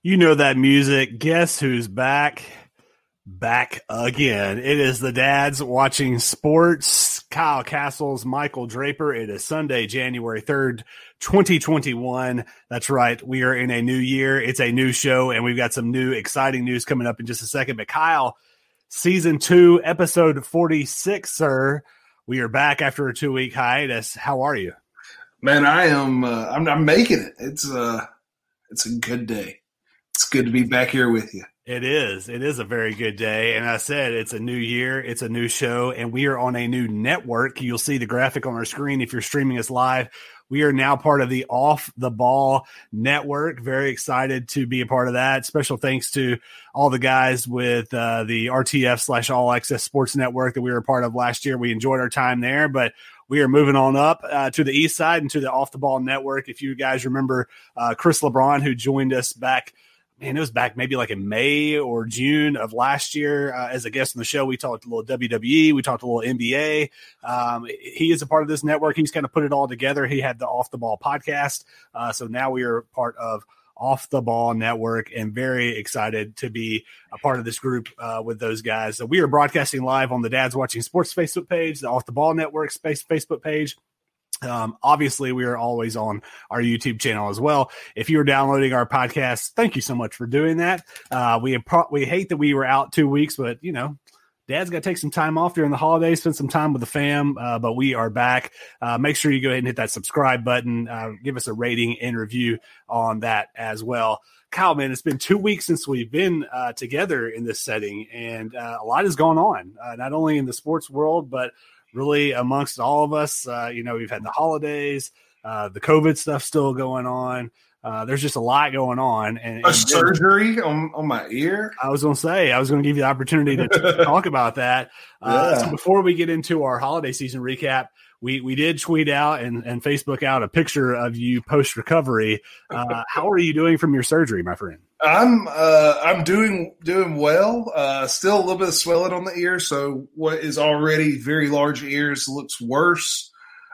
You know that music. Guess who's back? Back again. It is the dads watching sports. Kyle Castles, Michael Draper. It is Sunday, January 3rd, 2021. That's right. We are in a new year. It's a new show, and we've got some new exciting news coming up in just a second. But Kyle, season 2, episode 46, sir. We are back after a 2-week hiatus. How are you? Man, I am. I'm making it. It's a good day. It's good to be back here with you. It is. It is a very good day. And I said it's a new year. It's a new show. And we are on a new network. You'll see the graphic on our screen if you're streaming us live. We are now part of the Off the Ball network. Very excited to be a part of that. Special thanks to all the guys with the RTF/All Access Sports Network that we were a part of last year. We enjoyed our time there, but we are moving on up to the east side and to the Off the Ball network. If you guys remember Chris LeBron, who joined us back, it was back maybe like in May or June of last year as a guest on the show. We talked a little WWE. We talked a little NBA. He is a part of this network. He's kind of put it all together. He had the Off the Ball podcast. So now we are part of Off the Ball network and very excited to be a part of this group with those guys. So we are broadcasting live on the Dads Watching Sports Facebook page, the Off the Ball network Facebook page. Obviously, we are always on our YouTube channel as well. If you are downloading our podcast, thank you so much for doing that. We hate that we were out 2 weeks, but Dad's got to take some time off during the holidays, spend some time with the fam. But we are back. Make sure you go ahead and hit that subscribe button. Give us a rating and review on that as well. Kyle, man, it's been 2 weeks since we've been together in this setting, and a lot has gone on, not only in the sports world, but really amongst all of us. We've had the holidays, the COVID stuff still going on. There's just a lot going on. And surgery on my ear? I was going to give you the opportunity to talk about that. So before we get into our holiday season recap, we did tweet out and Facebook out a picture of you post-recovery. How are you doing from your surgery, my friend? I'm doing well. Still a little bit of swelling on the ear, so what is already very large ears looks worse.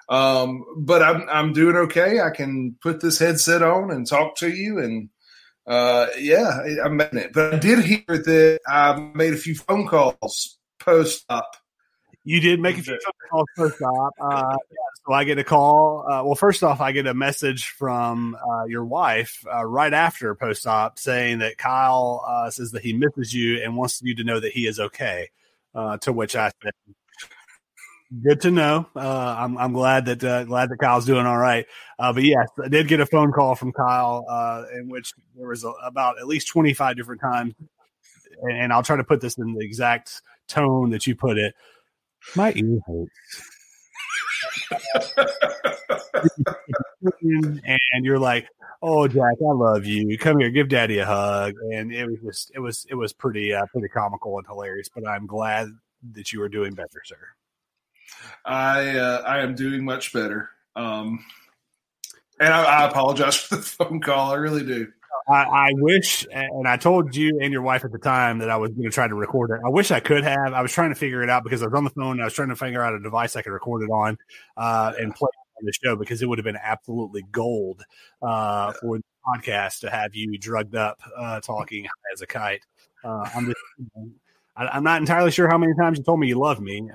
But I'm doing okay. I can put this headset on and talk to you, and I'm making it. But I did hear that I made a few phone calls post-op. You did make a few phone calls post-op. So I get a call. Well, first off, I get a message from your wife right after post-op saying that Kyle says that he misses you and wants you to know that he is okay. To which I said, "Good to know. I'm glad that Kyle's doing all right." But yes, I did get a phone call from Kyle in which there was about at least 25 different times, and I'll try to put this in the exact tone that you put it. My ear hurts. And you're like, "Oh, Jack, I love you. Come here, give Daddy a hug." And it was pretty comical and hilarious. But I'm glad that you are doing better, sir. I am doing much better. And I apologize for the phone call. I really do. I wish, and I told you and your wife at the time that I was going to try to record it. I wish I could have. I was trying to figure it out because I was on the phone and I was trying to figure out a device I could record it on and play it on the show, because it would have been absolutely gold for the podcast to have you drugged up talking as a kite. I'm not entirely sure how many times you told me you love me.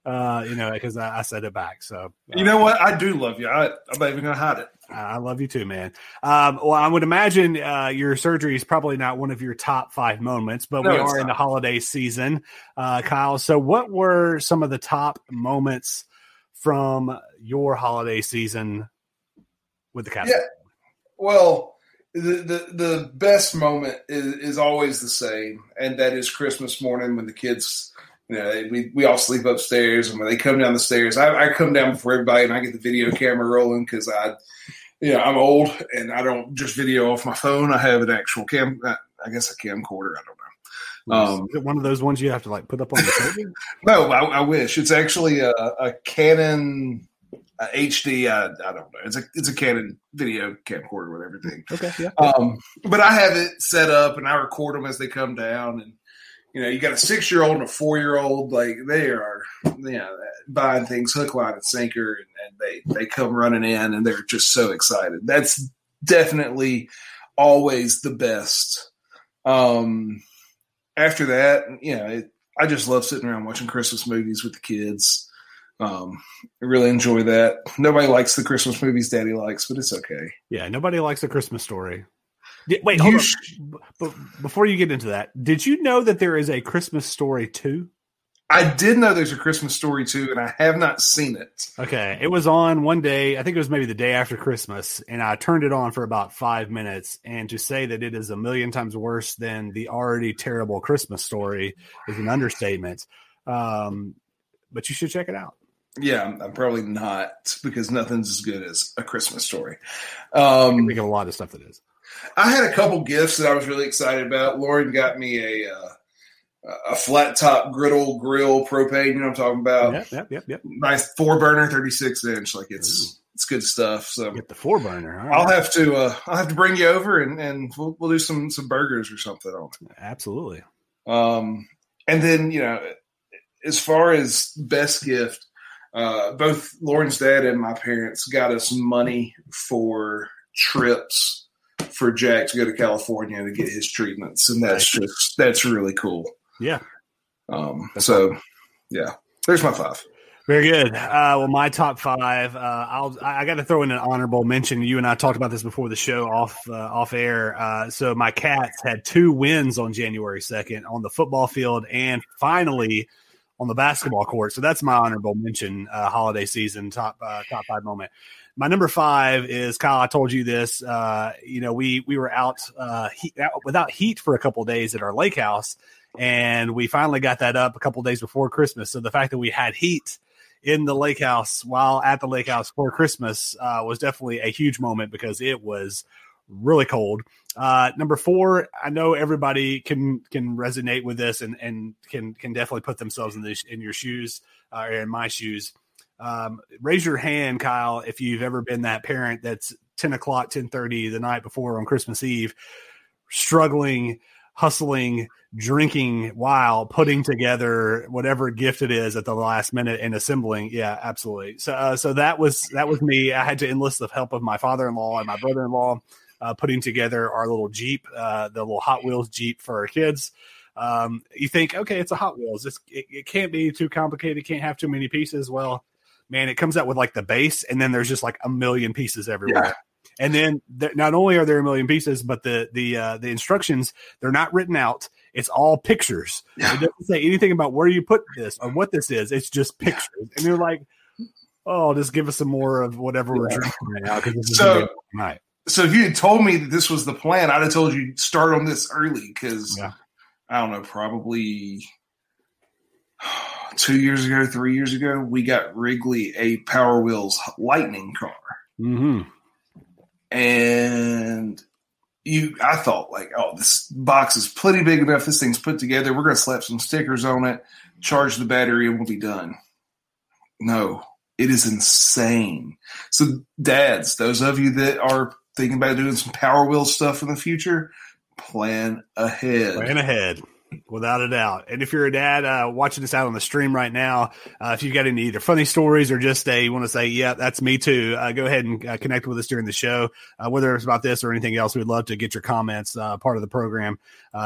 Because I said it back. So you know what? I do love you. I'm not even going to hide it. I love you too, man. Well, I would imagine your surgery is probably not one of your top 5 moments, but we are in the holiday season, Kyle. So what were some of the top moments from your holiday season with the Castles? Yeah. Well, the best moment is always the same, and that is Christmas morning when the kids – we all sleep upstairs, and when they come down the stairs, I come down before everybody, and I get the video camera rolling because I'm old and I don't just video off my phone. I have an actual a camcorder. I don't know. Is it one of those ones you have to put up on the table? No, I wish. It's actually a Canon HD. I don't know. It's a Canon video camcorder with everything. Okay, yeah. But I have it set up, and I record them as they come down, and you got a 6-year-old and a 4-year-old, they are, buying things hook, line, and sinker, and they come running in, and they're just so excited. That's definitely always the best. After that, I just love sitting around watching Christmas movies with the kids. I really enjoy that. Nobody likes the Christmas movies Daddy likes, but it's okay. Yeah, nobody likes A Christmas Story. Wait, hold on. Before you get into that, did you know that there is a Christmas Story 2? I did know there's a Christmas Story 2, and I have not seen it. Okay. It was on one day. I think it was maybe the day after Christmas, and I turned it on for about 5 minutes. And to say that it is a million times worse than the already terrible Christmas Story is an understatement. But you should check it out. Yeah, I'm probably not, because nothing's as good as A Christmas Story. I can think of a lot of stuff that is. I had a couple gifts that I was really excited about. Lauren got me a flat top griddle grill propane. You know what I'm talking about? Yep. Nice 4-burner, 36-inch. Like it's good stuff. So get the 4-burner. Right. I'll have to bring you over and we'll do some burgers or something on it. Absolutely. And then as far as best gift, both Lauren's dad and my parents got us money for trips for Jack to go to California to get his treatments, and that's really cool. Yeah. Yeah, there's my 5. Very good. Well, my top 5, I got to throw in an honorable mention. You and I talked about this before the show off air. So my Cats had 2 wins on January 2nd on the football field and finally on the basketball court. So that's my honorable mention, holiday season top 5 moment. My number 5 is, Kyle, I told you this, we were out without heat for a couple of days at our lake house, and we finally got that up a couple of days before Christmas. So the fact that we had heat in the lake house while at the lake house for Christmas was definitely a huge moment because it was really cold. Number 4, I know everybody can resonate with this and can definitely put themselves in your shoes or in my shoes. Raise your hand, Kyle, if you've ever been that parent that's 10 o'clock, 10:30 the night before on Christmas Eve, struggling, hustling, drinking while putting together whatever gift it is at the last minute and assembling. Yeah, absolutely. So that was me. I had to enlist the help of my father-in-law and my brother-in-law, putting together our little Jeep, the little Hot Wheels Jeep for our kids. You think, okay, it's a Hot Wheels. It can't be too complicated. It can't have too many pieces. Well, man, it comes out with like the base, and then there's just like a million pieces everywhere. Yeah. And then not only are there a million pieces, but the instructions, they're not written out. It's all pictures. Yeah. It doesn't say anything about where you put this or what this is. It's just pictures. Yeah. And you're like, oh, just give us some more of whatever we're drinking right now. Night. So if you had told me that this was the plan, I'd have told you start on this early because I don't know, probably 2 years ago, 3 years ago, we got Wrigley a Power Wheels Lightning car. Mm-hmm. And I thought like, oh, this box is plenty big enough. This thing's put together. We're going to slap some stickers on it, charge the battery, and we'll be done. No, it is insane. So dads, those of you that are thinking about doing some Power Wheels stuff in the future, plan ahead. Plan ahead. Without a doubt. And if you're a dad watching this out on the stream right now, if you've got any either funny stories or just you want to say, yeah, that's me too, go ahead and connect with us during the show, whether it's about this or anything else. We'd love to get your comments part of the program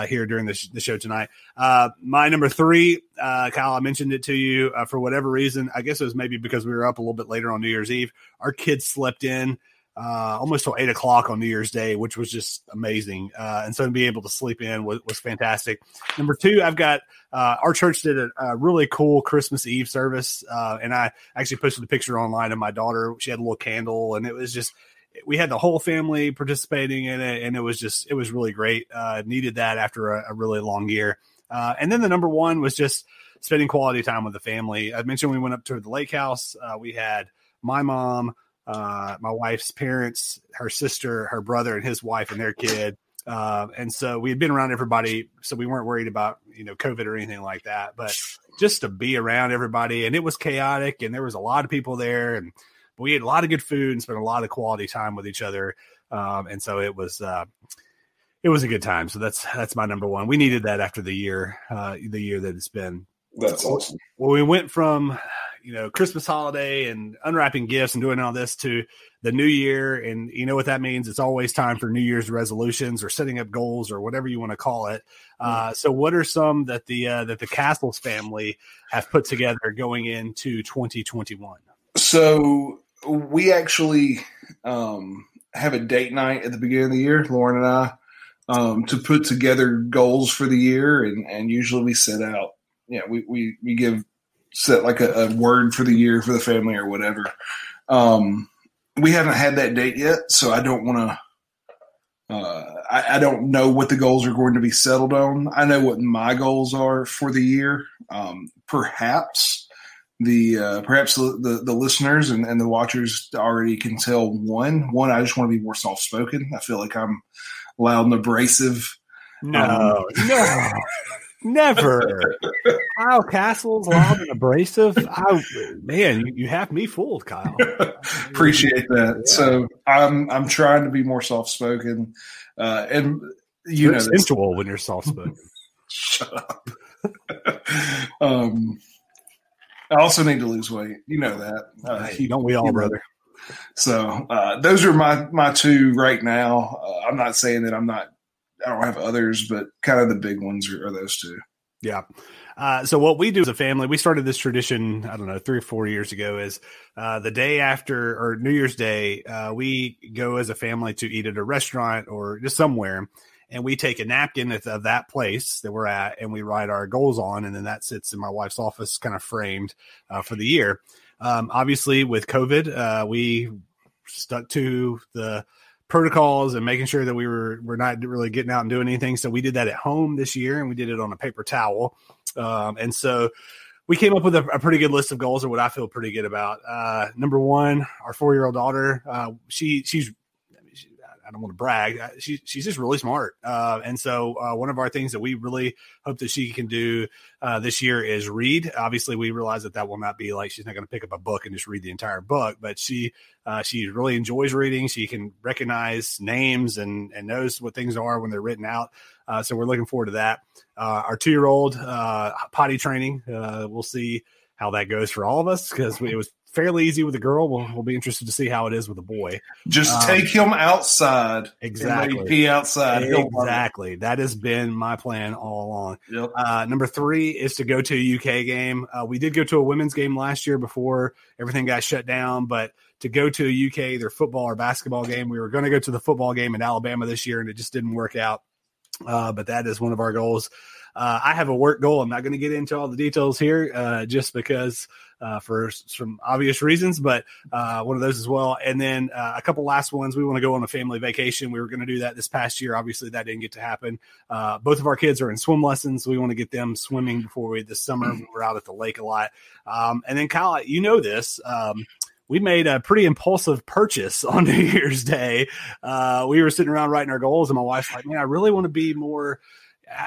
here during the show tonight. My number 3, Kyle, I mentioned it to you for whatever reason. I guess it was maybe because we were up a little bit later on New Year's Eve. Our kids slept in almost till 8 o'clock on New Year's Day, which was just amazing. And so to be able to sleep in was fantastic. Number 2, I've got our church did a really cool Christmas Eve service. And I actually posted a picture online of my daughter. She had a little candle, and it was just, we had the whole family participating in it. And it was really great. Needed that after a really long year. And then the number 1 was just spending quality time with the family. I mentioned we went up to the lake house. We had my mom, my wife's parents, her sister, her brother, and his wife and their kid. And so we had been around everybody, so we weren't worried about, COVID or anything like that, but just to be around everybody. And it was chaotic, and there was a lot of people there, but we ate a lot of good food and spent a lot of quality time with each other. And so it was a good time. So that's my number 1. We needed that after the year that it's been. That's awesome. Well, we went from Christmas holiday and unwrapping gifts and doing all this to the new year. And you know what that means? It's always time for New Year's resolutions or setting up goals or whatever you want to call it. So what are some that the Castles family have put together going into 2021? So we actually have a date night at the beginning of the year, Lauren and I, to put together goals for the year. And usually we set out, we set like a word for the year for the family or whatever. We haven't had that date yet, so I don't want to, I don't know what the goals are going to be settled on. I know what my goals are for the year. Perhaps the listeners and the watchers already can tell one, I just want to be more soft-spoken. I feel like I'm loud and abrasive. No, never. Kyle Castles, loud and abrasive. Man, you have me fooled, Kyle. Appreciate that. Yeah. So I'm trying to be more soft-spoken, and you're sensual when you're soft-spoken. Shut up. I also need to lose weight. You know that. Don't we all, brother? So those are my two right now. I'm not saying that I don't have others, but kind of the big ones are those two. Yeah. So what we do as a family, we started this tradition, 3 or 4 years ago, is the day after or New Year's Day, we go as a family to eat at a restaurant or just somewhere. And we take a napkin of that place that we're at and we write our goals on. And then that sits in my wife's office, kind of framed for the year. Obviously, with COVID, we stuck to the protocols and making sure that we're not really getting out and doing anything. So we did that at home this year, and we did it on a paper towel. And so we came up with a pretty good list of goals, or what I feel pretty good about. Number one, our 4-year-old daughter, she's I don't want to brag. She's just really smart. And so one of our things that we really hope that she can do this year is read. Obviously, we realize that will not be like she's not going to pick up a book and just read the entire book, but she really enjoys reading. She can recognize names and knows what things are when they're written out. So we're looking forward to that. Our 2-year-old potty training. We'll see how that goes for all of us, because it was fairly easy with a girl. We'll be interested to see how it is with a boy. Just take him outside. Exactly. And pee outside. Exactly. That has been my plan all along. Yep. Number 3 is to go to a UK game. We did go to a women's game last year before everything got shut down, but to go to a UK, either football or basketball game, we were going to go to the football game in Alabama this year, and it just didn't work out. But that is one of our goals. I have a work goal. I'm not going to get into all the details here, just because for some obvious reasons, but one of those as well. And then a couple last ones. We want to go on a family vacation. We were going to do that this past year. Obviously, that didn't get to happen. Both of our kids are in swim lessons. So we want to get them swimming before this summer. We're out at the lake a lot. And then, Kyle, you know this. We made a pretty impulsive purchase on New Year's Day. We were sitting around writing our goals, and my wife's like, man, I really want to be more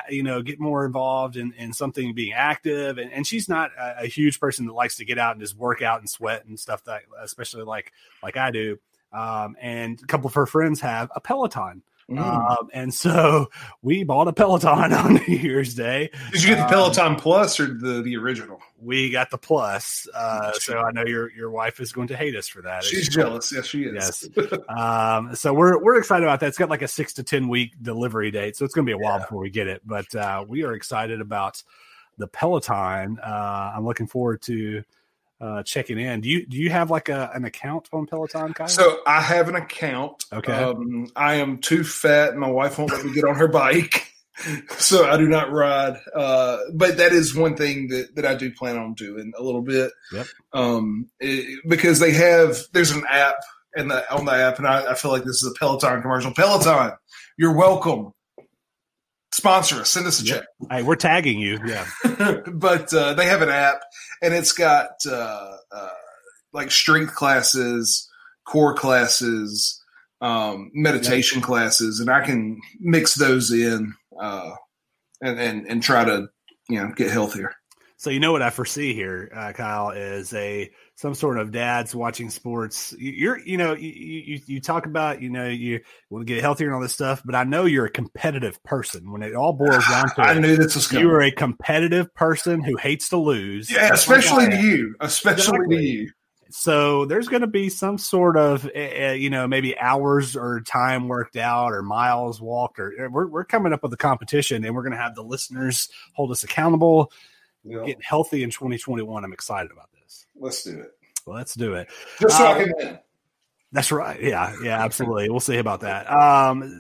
get more involved in something, being active. And she's not a huge person that likes to get out and just work out and sweat and stuff, that especially like I do. And a couple of her friends have a Peloton. And so we bought a Peloton on New Year's Day. Did you get the Peloton Plus or the original? We got the Plus. So I know your wife is going to hate us for that. She's jealous. Yes, she is. Yes. So we're excited about that. It's got like a 6 to 10 week delivery date, so it's going to be a while before we get it. But we are excited about the Peloton. I'm looking forward to checking in. Do you have like an account on Peloton, Kyle? So I have an account. Okay. I am too fat. My wife won't let me get on her bike, so I do not ride. But that is one thing that I do plan on doing a little bit. Yep. Because there's an app on the app, and I feel like this is a Peloton commercial. Peloton, you're welcome. Sponsor us. Send us a check. Hey, we're tagging you. Yeah. But they have an app, and it's got like strength classes, core classes, meditation classes, and I can mix those in and try to get healthier. So what I foresee here, Kyle, is a some sort of dads watching sports. You talk about, you want to get healthier and all this stuff, but I know you're a competitive person. When it all boils down to I knew this was coming. You are a competitive person who hates to lose. Yeah, especially to you. Especially to you. So there's going to be some sort of, maybe hours or time worked out or miles walked, or we're coming up with a competition, and we're going to have the listeners hold us accountable. Getting healthy in 2021. I'm excited about this. Let's do it. Let's do it. Just so I can win. That's right. Yeah, absolutely. We'll see about that.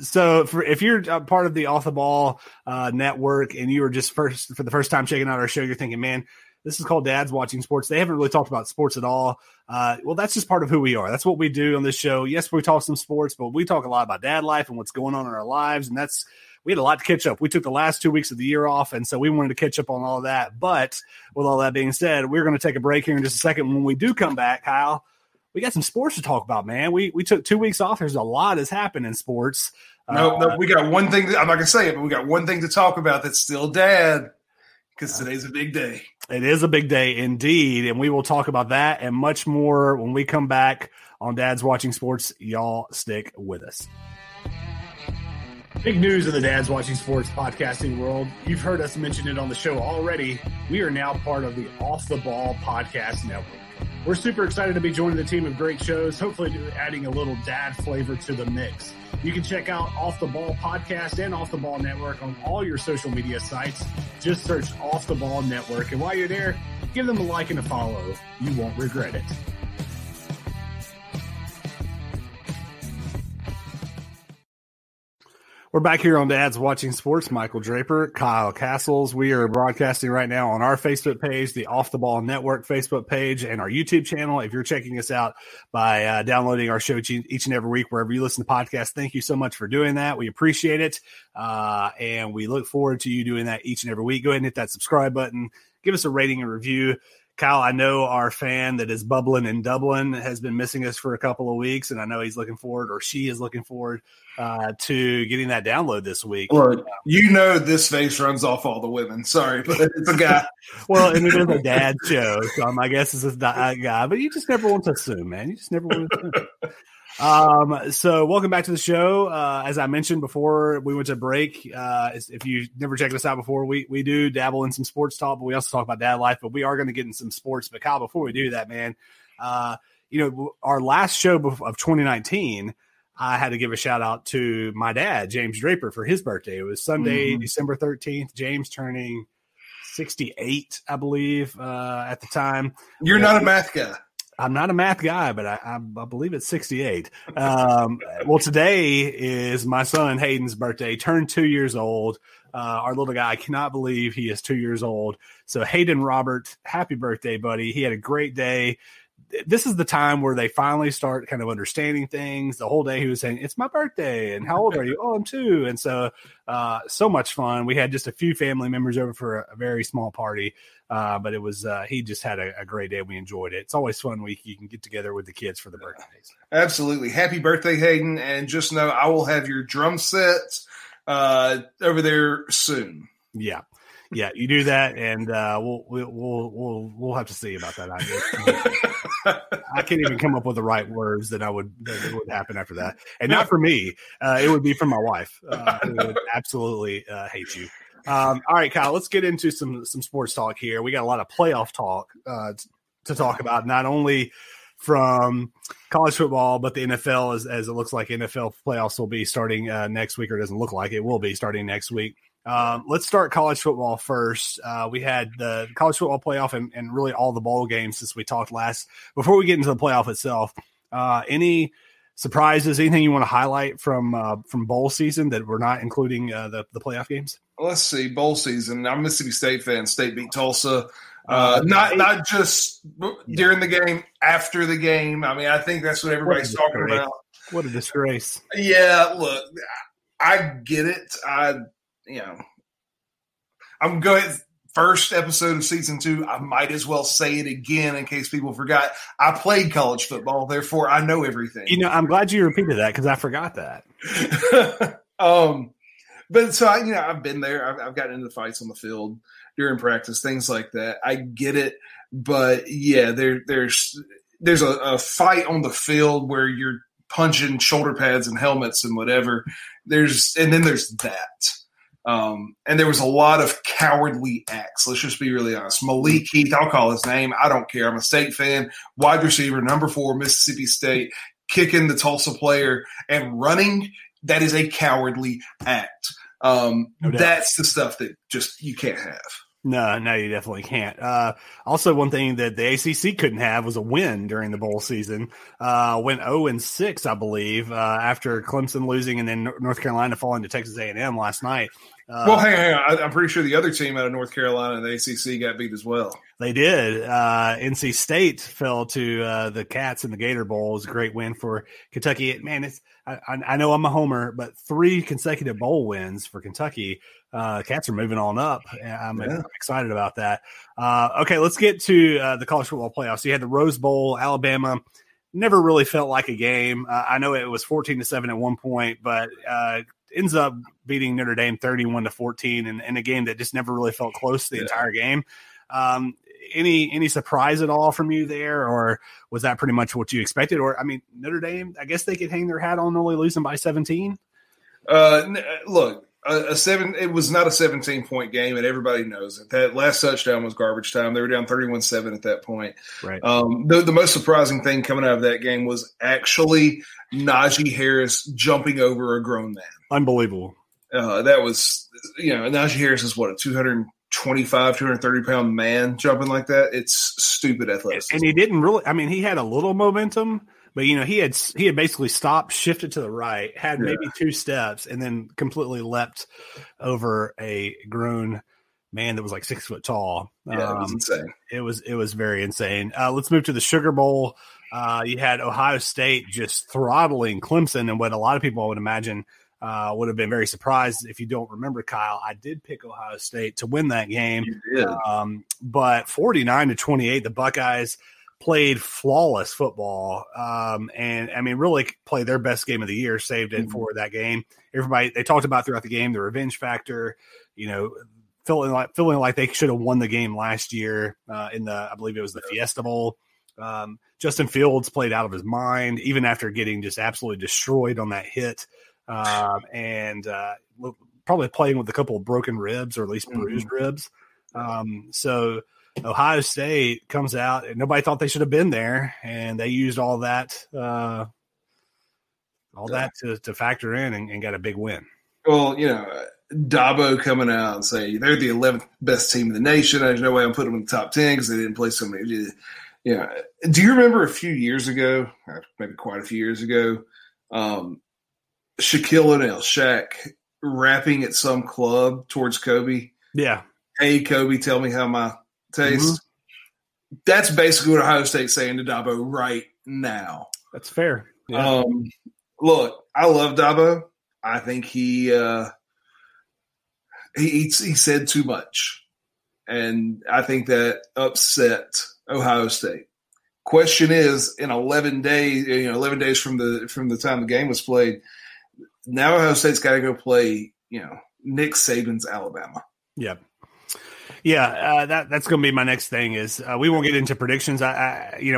So if you're part of the Off the Ball network and you were just for the first time checking out our show, you're thinking, man, this is called Dads Watching Sports. They haven't really talked about sports at all. Well, that's just part of who we are. That's what we do on this show. Yes, we talk some sports, but we talk a lot about dad life and what's going on in our lives. And we had a lot to catch up. We took the last 2 weeks of the year off, and so we wanted to catch up on all of that. But with all that being said, we're going to take a break here in just a second. When we do come back, Kyle, we got some sports to talk about, man. We took 2 weeks off. There's a lot has happened in sports. No, we got one thing. I'm not going to say it, but we got one thing to talk about that's still dad, because today's a big day. It is a big day indeed, and we will talk about that and much more when we come back on Dad's Watching Sports. Y'all stick with us. Big news in the Dad's Watching Sports podcasting world. You've heard us mention it on the show already. We are now part of the Off the Ball Podcast Network. We're super excited to be joining the team of great shows, hopefully adding a little dad flavor to the mix. You can check out Off the Ball Podcast and Off the Ball Network on all your social media sites. Just search Off the Ball Network. And while you're there, give them a like and a follow. You won't regret it. We're back here on Dad's Watching Sports. Michael Draper, Kyle Castles. We are broadcasting right now on our Facebook page, the Off the Ball Network Facebook page, and our YouTube channel. If you're checking us out by downloading our show each and every week, wherever you listen to podcasts, thank you so much for doing that. We appreciate it. And we look forward to you doing that each and every week. Go ahead and hit that subscribe button. Give us a rating and review. Kyle, I know our fan that is bubbling in Dublin has been missing us for a couple of weeks, and I know he's looking forward, or she is looking forward to getting that download this week. Well, this face runs off all the women. Sorry, but it's a guy. Well, and it is a dad show, so my guess is it's not a guy, but you just never want to assume, man. You just never want to assume. So welcome back to the show. As I mentioned before we went to break, if you never checked us out before, we do dabble in some sports talk, but we also talk about dad life, but we are going to get in some sports. But Kyle, before we do that, man, our last show of 2019, I had to give a shout out to my dad, James Draper, for his birthday. It was Sunday, December 13th, James turning 68, I believe, at the time. You're not a math guy. I'm not a math guy, but I believe it's 68. Well, today is my son Hayden's birthday, turned 2 years old. Our little guy, I cannot believe he is 2 years old. So Hayden Robert, happy birthday, buddy. He had a great day. This is the time where they finally start kind of understanding things. The whole day he was saying, it's my birthday. And how old are you? Oh, I'm 2. And so, so much fun. We had just a few family members over for a very small party. But it was, he just had a great day. We enjoyed it. It's always fun when you can get together with the kids for the birthdays. Absolutely. Happy birthday, Hayden. And just know I will have your drum set over there soon. Yeah. Yeah, you do that, and we'll have to see about that. I can't even come up with the right words that would happen after that, and not for me. It would be for my wife, who would absolutely hate you. All right, Kyle, let's get into some sports talk here. We got a lot of playoff talk to talk about, not only from college football, but the NFL, as it looks like NFL playoffs will be starting next week, or doesn't look like it will be starting next week. Let's start college football first. We had the college football playoff and really all the bowl games since we talked last. Before we get into the playoff itself, any surprises, anything you want to highlight from bowl season that we're not including the playoff games? Let's see, bowl season. I'm a Mississippi State fan. State beat Tulsa. Not just during the game, after the game. I mean, I think that's what everybody's talking about. What a disgrace. Yeah, look, I get it. I'm going first episode of season 2. I might as well say it again in case people forgot. I played college football, therefore I know everything. I'm glad you repeated that because I forgot that. But so I've been there. I've gotten into fights on the field during practice, things like that. I get it, but yeah, there's a fight on the field where you're punching shoulder pads and helmets and whatever. And then there's that. And there was a lot of cowardly acts. Let's just be really honest. Malik Heath, I'll call his name. I don't care. I'm a State fan. Wide receiver, number 4, Mississippi State, kicking the Tulsa player and running. That is a cowardly act. That's the stuff that just you can't have. No, you definitely can't. Also, one thing that the ACC couldn't have was a win during the bowl season. Went 0-6, I believe, after Clemson losing and then North Carolina falling to Texas A&M last night. Well, hang on. I'm pretty sure the other team out of North Carolina in the ACC got beat as well. They did. NC State fell to the Cats in the Gator Bowl. It was a great win for Kentucky. Man, I know I'm a homer, but 3 consecutive bowl wins for Kentucky. Cats are moving on up. I'm excited about that. Okay, let's get to the college football playoffs. You had the Rose Bowl. Alabama never really felt like a game. I know it was 14-7 at one point, but ends up beating Notre Dame 31-14 in a game that just never really felt close the entire game. Any surprise at all from you there, or was that pretty much what you expected? Or, I mean, Notre Dame, I guess they could hang their hat on only losing by 17. Look, it was not a 17-point game, and everybody knows it. That last touchdown was garbage time. They were down 31-7 at that point. Right. The most surprising thing coming out of that game was actually Najee Harris jumping over a grown man. Unbelievable. That was, Najee Harris is what, a 225, 230-pound man jumping like that? It's stupid athleticism. And he didn't really – I mean, he had a little momentum, but, he had basically stopped, shifted to the right, had maybe 2 steps, and then completely leapt over a grown man that was like 6 foot tall. Yeah, it was insane. It was very insane. Let's move to the Sugar Bowl. You had Ohio State just throttling Clemson, and what a lot of people would imagine would have been very surprised. If you don't remember, Kyle, I did pick Ohio State to win that game. You did. But 49-28, the Buckeyes played flawless football, and I mean, really played their best game of the year, saved it for that game. Everybody, they talked about throughout the game, the revenge factor, feeling like they should have won the game last year I believe it was the Fiesta Bowl. Justin Fields played out of his mind, even after getting just absolutely destroyed on that hit, and probably playing with a couple of broken ribs, or at least bruised ribs. So Ohio State comes out, and nobody thought they should have been there, and they used all that to factor in and got a big win. Well, Dabo coming out and saying they're the 11th best team in the nation. There's no way I'm putting them in the top 10 because they didn't play so many. Do you remember a few years ago, maybe quite a few years ago, Shaquille O'Neal, Shaq, rapping at some club towards Kobe? Yeah. Hey, Kobe, tell me how my taste. Mm-hmm. That's basically what Ohio State's saying to Dabo right now. That's fair. Yeah. Look, I love Dabo. I think he said too much, and I think that upset Ohio State. Question is, in 11 days, 11 days from the time the game was played, now Ohio State's got to go play, Nick Saban's Alabama. Yep. Yeah, that's going to be my next thing. Is we won't get into predictions. We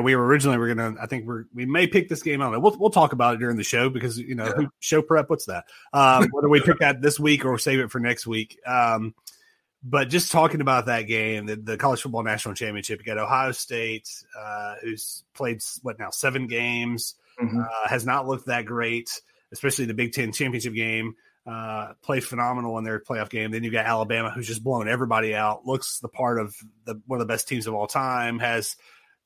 may pick this game out. We'll talk about it during the show because show prep. What's that? Whether we pick that this week or save it for next week. But just talking about that game, the College Football National Championship, you got Ohio State, who's played 7 games, has not looked that great, especially the Big Ten championship game. Played phenomenal in their playoff game. Then you've got Alabama, who's just blown everybody out, looks the part of one of the best teams of all time, has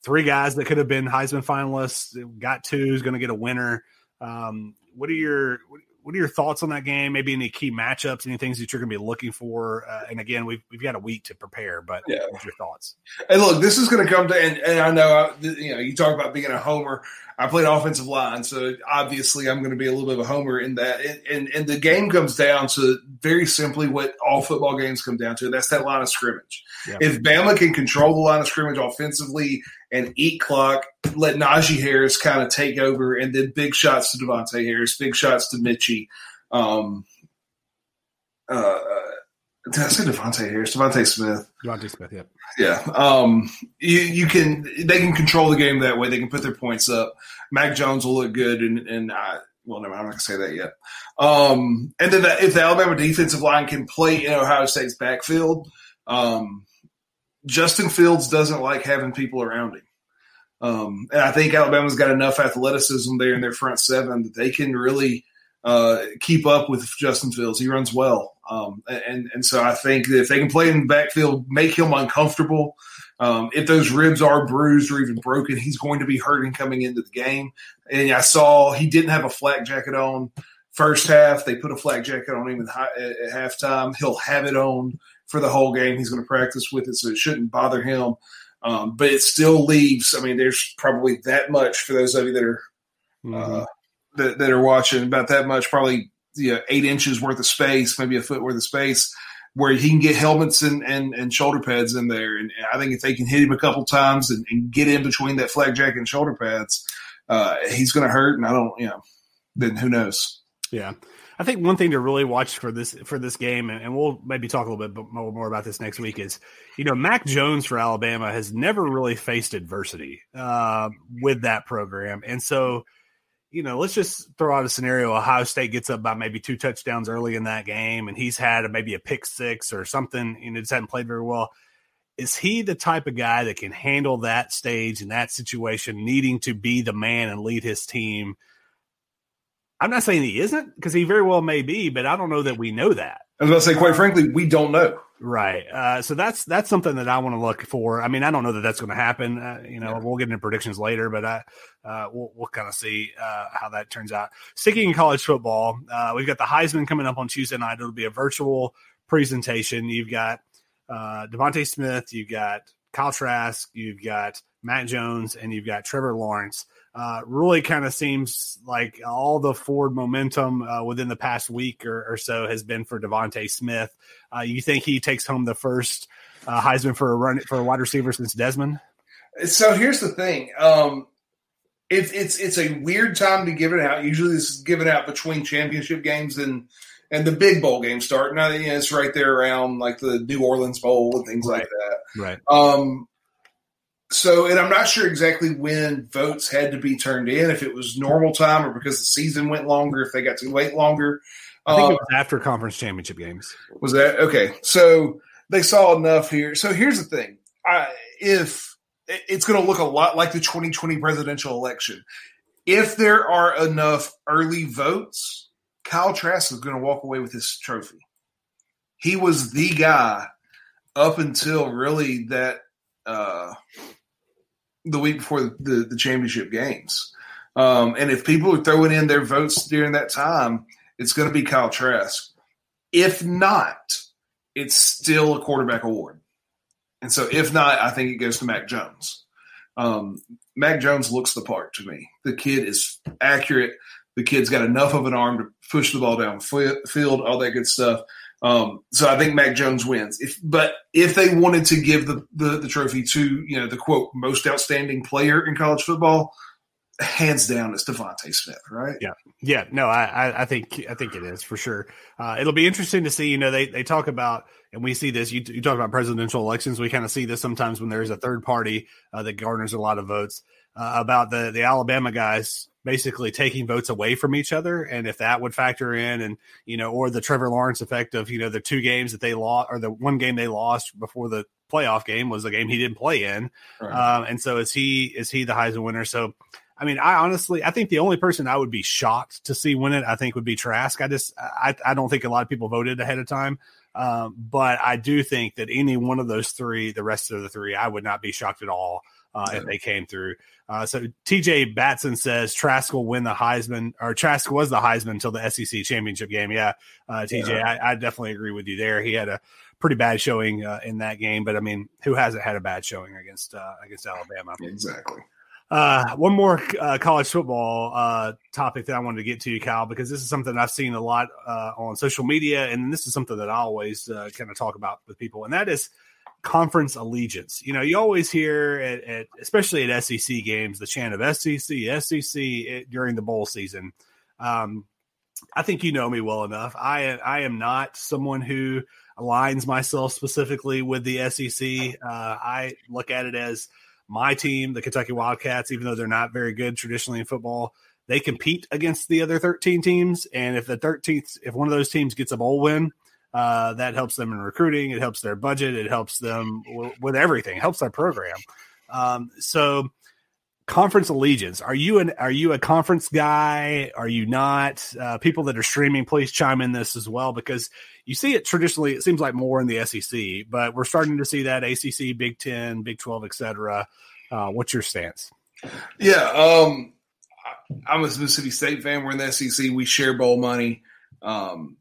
3 guys that could have been Heisman finalists, got 2, who's going to get a winner. What are your thoughts on that game? Maybe any key matchups, any things that you're going to be looking for? And again, we've got a week to prepare, but what's your thoughts? And look, this is going to come to, and I know, you talk about being a homer. I played offensive line, so obviously I'm going to be a little bit of a homer in that. And the game comes down to very simply what all football games come down to. That's that line of scrimmage. Yeah. If Bama can control the line of scrimmage offensively and eat clock, let Najee Harris kind of take over, and then big shots to Devontae Harris, big shots to Mitchie. did I say Devontae Harris? Devontae Smith. Devontae Smith, yep. Yeah. They can control the game that way. They can put their points up. Mac Jones will look good, and I'm not going to say that yet. And then if the Alabama defensive line can play in Ohio State's backfield, Justin Fields doesn't like having people around him. And I think Alabama's got enough athleticism there in their front seven that they can really keep up with Justin Fields. He runs well. And so I think that if they can play in the backfield, make him uncomfortable, if those ribs are bruised or even broken, he's going to be hurting coming into the game. And I saw he didn't have a flak jacket on first half. They put a flak jacket on him at halftime. He'll have it on for the whole game. He's going to practice with it, so it shouldn't bother him. But it still leaves. I mean, there's probably that much for those of you that are that are watching. About that much, probably 8 inches worth of space, maybe a foot worth of space, where he can get helmets and shoulder pads in there. And I think if they can hit him a couple times and get in between that flak jacket and shoulder pads, he's going to hurt. And then who knows? Yeah. I think one thing to really watch for this game, and we'll maybe talk a little bit more about this next week, is, Mac Jones for Alabama has never really faced adversity with that program. And so, let's just throw out a scenario. Ohio State gets up by maybe 2 touchdowns early in that game, and he's had maybe a pick six or something, just hadn't played very well. Is he the type of guy that can handle that stage and that situation, needing to be the man and lead his team? I'm not saying he isn't, because he very well may be, but I don't know that we know that. I was going to say, quite frankly, we don't know. Right. So that's something that I want to look for. I mean, I don't know that that's going to happen. We'll get into predictions later, but we'll kind of see how that turns out. Sticking in college football, we've got the Heisman coming up on Tuesday night. It'll be a virtual presentation. You've got Devontae Smith, you've got Kyle Trask, you've got Matt Jones, and you've got Trevor Lawrence. Really kind of seems like all the forward momentum within the past week or so has been for Devontae Smith. You think he takes home the first Heisman for a wide receiver since Desmond? So here's the thing. It's a weird time to give it out. Usually this is given out between championship games and the big bowl games start. Now, it's right there around like the New Orleans Bowl and things like that. Right. So, and I'm not sure exactly when votes had to be turned in, if it was normal time or because the season went longer, if they got to wait longer. I think it was after conference championship games. Was that? Okay. So they saw enough here. So here's the thing. If it's going to look a lot like the 2020 presidential election, if there are enough early votes, Kyle Trask is going to walk away with his trophy. He was the guy up until really that the week before the championship games. And if people are throwing in their votes during that time, it's going to be Kyle Trask. If not, it's still a quarterback award. And so if not, I think it goes to Mac Jones. Mac Jones looks the part to me. The kid is accurate. The kid's got enough of an arm to push the ball down the field, all that good stuff. So I think Mac Jones wins. But if they wanted to give the trophy to, the quote, most outstanding player in college football, hands down, it's Devontae Smith, right? Yeah. No, I think it is for sure. It'll be interesting to see. They talk about, and we see this. You talk about presidential elections. We kind of see this sometimes when there's a third party that garners a lot of votes about the Alabama guys basically taking votes away from each other, and if that would factor in, and or the Trevor Lawrence effect of the 2 games that they lost, or the 1 game they lost before the playoff game was a game he didn't play in, right. And so is he the Heisman winner? So I mean, I think the only person I would be shocked to see win it, I think, would be Trask. I don't think a lot of people voted ahead of time, but I do think that any one of those 3, the rest of the 3, I would not be shocked at all if they came through. So TJ Batson says Trask will win the Heisman, or Trask was the Heisman until the SEC championship game. Yeah, TJ, yeah. I definitely agree with you there. He had a pretty bad showing in that game, but I mean, who hasn't had a bad showing against Alabama? Exactly. One more college football topic that I wanted to get to you, Kyle, because this is something I've seen a lot on social media, and this is something that I always kind of talk about with people, and that is conference allegiance. You always hear at especially at SEC games, the chant of SEC during the bowl season. I think you know me well enough. I am not someone who aligns myself specifically with the SEC. I look at it as my team, the Kentucky Wildcats, even though they're not very good traditionally in football, they compete against the other 13 teams. And if if one of those teams gets a bowl win, that helps them in recruiting. It helps their budget. It helps them with everything. It helps their program. So conference allegiance. Are you a conference guy? Are you not? People that are streaming, please chime in this as well, because you see it traditionally. It seems like more in the SEC, but we're starting to see that ACC, Big 10, Big 12, etc. What's your stance? Yeah, I'm a Mississippi State fan. We're in the SEC. We share bowl money.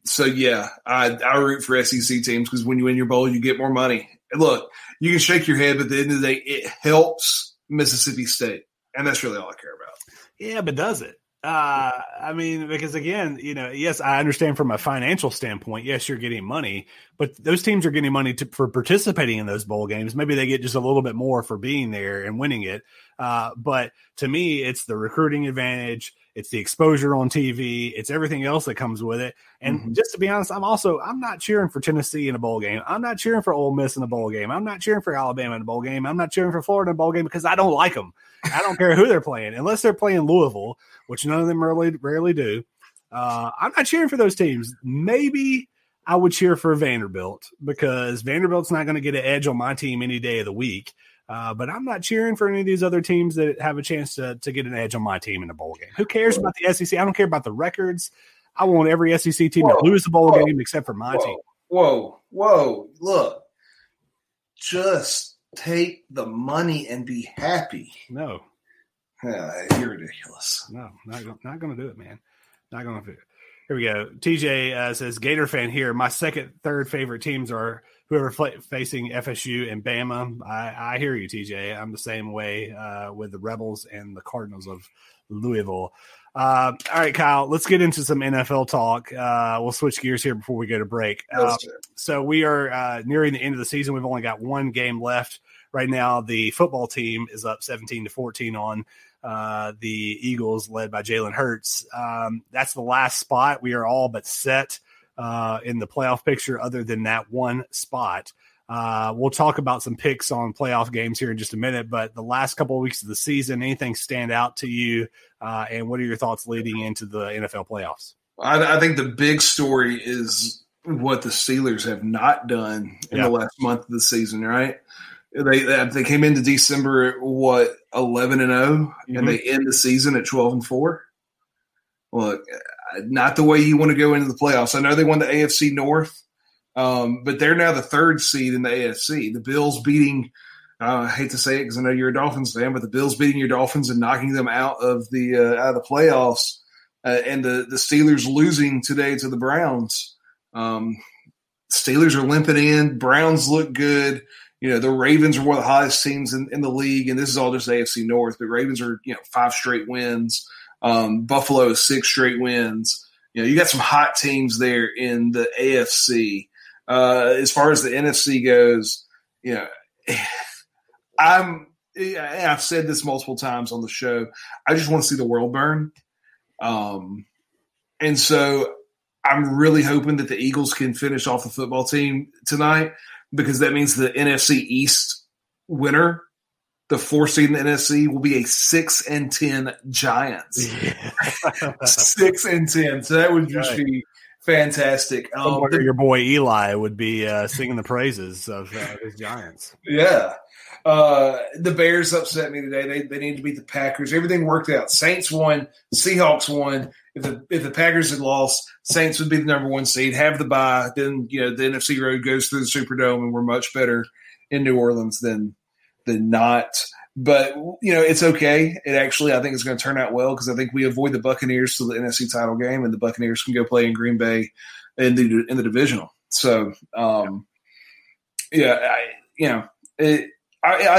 So yeah, I root for SEC teams because when you win your bowl, you get more money. And look, you can shake your head, but at the end of the day, it helps Mississippi State, and that's really all I care about. Yeah, but does it? I mean, because again, yes, I understand from a financial standpoint. Yes, you're getting money, but those teams are getting money for participating in those bowl games. Maybe they get just a little bit more for being there and winning it. But to me, it's the recruiting advantage. It's the exposure on TV. It's everything else that comes with it. And just to be honest, I'm not cheering for Tennessee in a bowl game. I'm not cheering for Ole Miss in a bowl game. I'm not cheering for Alabama in a bowl game. I'm not cheering for Florida in a bowl game because I don't like them. I don't care who they're playing, unless they're playing Louisville, which none of them rarely do. I'm not cheering for those teams. Maybe I would cheer for Vanderbilt because Vanderbilt's not going to get an edge on my team any day of the week. But I'm not cheering for any of these other teams that have a chance to get an edge on my team in a bowl game. Who cares about the SEC? I don't care about the records. I want every SEC team to lose the bowl game except for my team. Whoa. Look, just take the money and be happy. No. You're ridiculous. No, not going to do it, man. Not going to do it. Here we go. TJ says, Gator fan here. My third favorite teams are whoever facing FSU and Bama. I hear you, TJ. I'm the same way with the Rebels and the Cardinals of Louisville. All right, Kyle, let's get into some NFL talk. We'll switch gears here before we go to break. So we are nearing the end of the season. We've only got one game left. Right now, the football team is up 17-14 on the Eagles, led by Jalen Hurts. That's the last spot. We are all but set in the playoff picture other than that one spot. We'll talk about some picks on playoff games here in just a minute, but the last couple of weeks of the season, anything stand out to you? And what are your thoughts leading into the NFL playoffs? I think the big story is what the Steelers have not done in the last month of the season, right? They came into December at 11-0, and they end the season at 12-4. Look, not the way you want to go into the playoffs. I know they won the AFC North, but they're now the third seed in the AFC. The Bills beating, I hate to say it because I know you're a Dolphins fan, but the Bills beating your Dolphins and knocking them out of the playoffs, and the Steelers losing today to the Browns. Steelers are limping in. Browns look good. The Ravens are one of the hottest teams in the league, and this is all just AFC North. The Ravens are, 5 straight wins. Buffalo is 6 straight wins. You got some hot teams there in the AFC. As far as the NFC goes, I've said this multiple times on the show. I just want to see the world burn. And so I'm really hoping that the Eagles can finish off the football team tonight, because that means the NFC East winner, the 4th seed in the NFC, will be a 6-10 Giants. 6-10. So that would just be fantastic. Your boy Eli would be singing the praises of his Giants. Yeah. The Bears upset me today. They need to beat the Packers. Everything worked out. Saints won. Seahawks won. If the Packers had lost, Saints would be the number 1 seed, have the bye. Then the NFC road goes through the Superdome, and we're much better in New Orleans than not. But it's okay. I think it's going to turn out well, because I think we avoid the Buccaneers to the NFC title game, and the Buccaneers can go play in Green Bay in the divisional. So I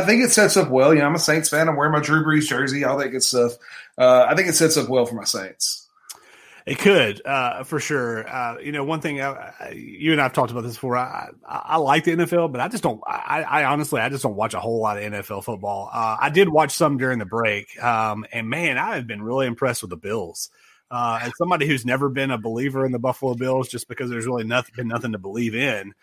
think it sets up well. I'm a Saints fan. I'm wearing my Drew Brees jersey, all that good stuff. I think it sets up well for my Saints. It could, for sure. One thing you and I have talked about this before. I like the NFL, but I just don't. I honestly just don't watch a whole lot of NFL football. I did watch some during the break, and man, I have been really impressed with the Bills. As somebody who's never been a believer in the Buffalo Bills, just because there's really been nothing to believe in,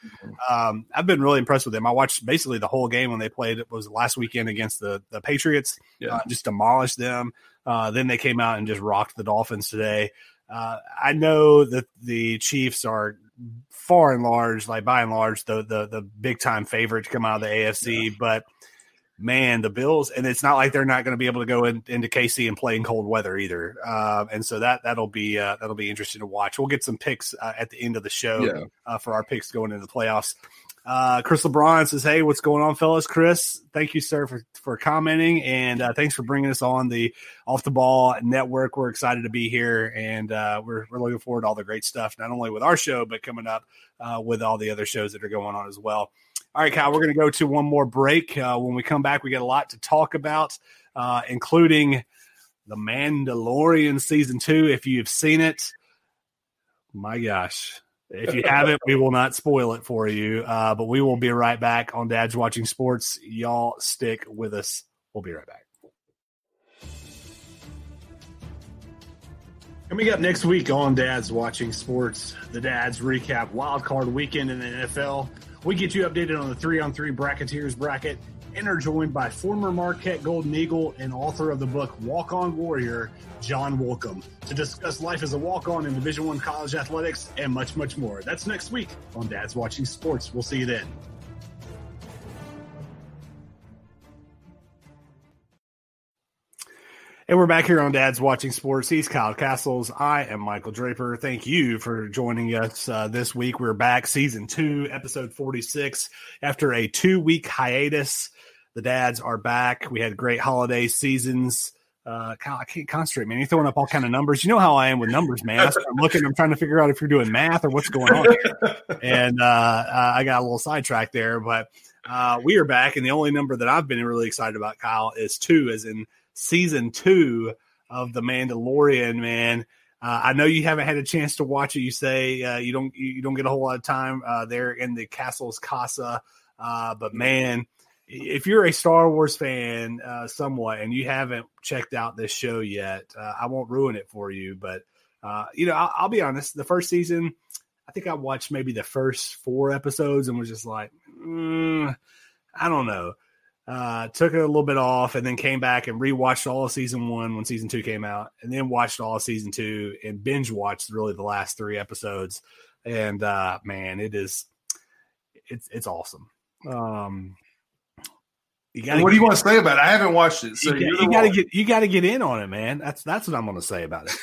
I've been really impressed with them. I watched basically the whole game when they played. It was last weekend against the Patriots, just demolished them. Then they came out and just rocked the Dolphins today. I know that the Chiefs are far and large, like by and large, the big time favorite to come out of the AFC, but man, the Bills, and it's not like they're not going to be able to go into KC and play in cold weather either. And so that'll be interesting to watch. We'll get some picks at the end of the show for our picks going into the playoffs. Chris LeBron says, "Hey, what's going on, fellas?" Chris, thank you, sir, for commenting, and thanks for bringing us on the Off the Ball Network. We're excited to be here, and we're looking forward to all the great stuff, not only with our show, but coming up with all the other shows that are going on as well. All right, Kyle, we're going to go to one more break. When we come back, we got a lot to talk about, including The Mandalorian Season 2. If you've seen it, my gosh. If you haven't, we will not spoil it for you, but we will be right back on Dad's Watching Sports. Y'all stick with us. We'll be right back. Coming up next week on Dad's Watching Sports, the Dads recap Wild Card Weekend in the NFL. We get you updated on the 3-on-3 Bracketeers bracket and are joined by former Marquette Golden Eagle and author of the book Walk-On Warrior, John Wolcomb, to discuss life as a walk-on in Division I college athletics and much, much more. That's next week on Dad's Watching Sports. We'll see you then. And we're back here on Dad's Watching Sports. He's Kyle Castles. I am Michael Draper. Thank you for joining us this week. We're back, Season 2, Episode 46. After a 2-week hiatus, the Dads are back. We had great holiday seasons. Kyle, I can't concentrate, man. You're throwing up all kind of numbers. You know how I am with numbers, man. I'm trying to figure out if you're doing math or what's going on here. And I got a little sidetracked there. But we are back, and the only number that I've been really excited about, Kyle, is 2, as in Season 2 of The Mandalorian, man. I know you haven't had a chance to watch it. You say you don't get a whole lot of time there in the Castles Casa, but man, if you're a Star Wars fan somewhat and you haven't checked out this show yet, I won't ruin it for you. But I'll be honest. The first season, I think I watched maybe the first 4 episodes and was just like, I don't know. Took it a little bit off and then came back and rewatched all of Season 1 when Season 2 came out, and then watched all of Season 2 and binge watched really the last 3 episodes. And man, it's awesome. What do you want to say about it? I haven't watched it, so you got to get in on it, man. That's what I'm going to say about it.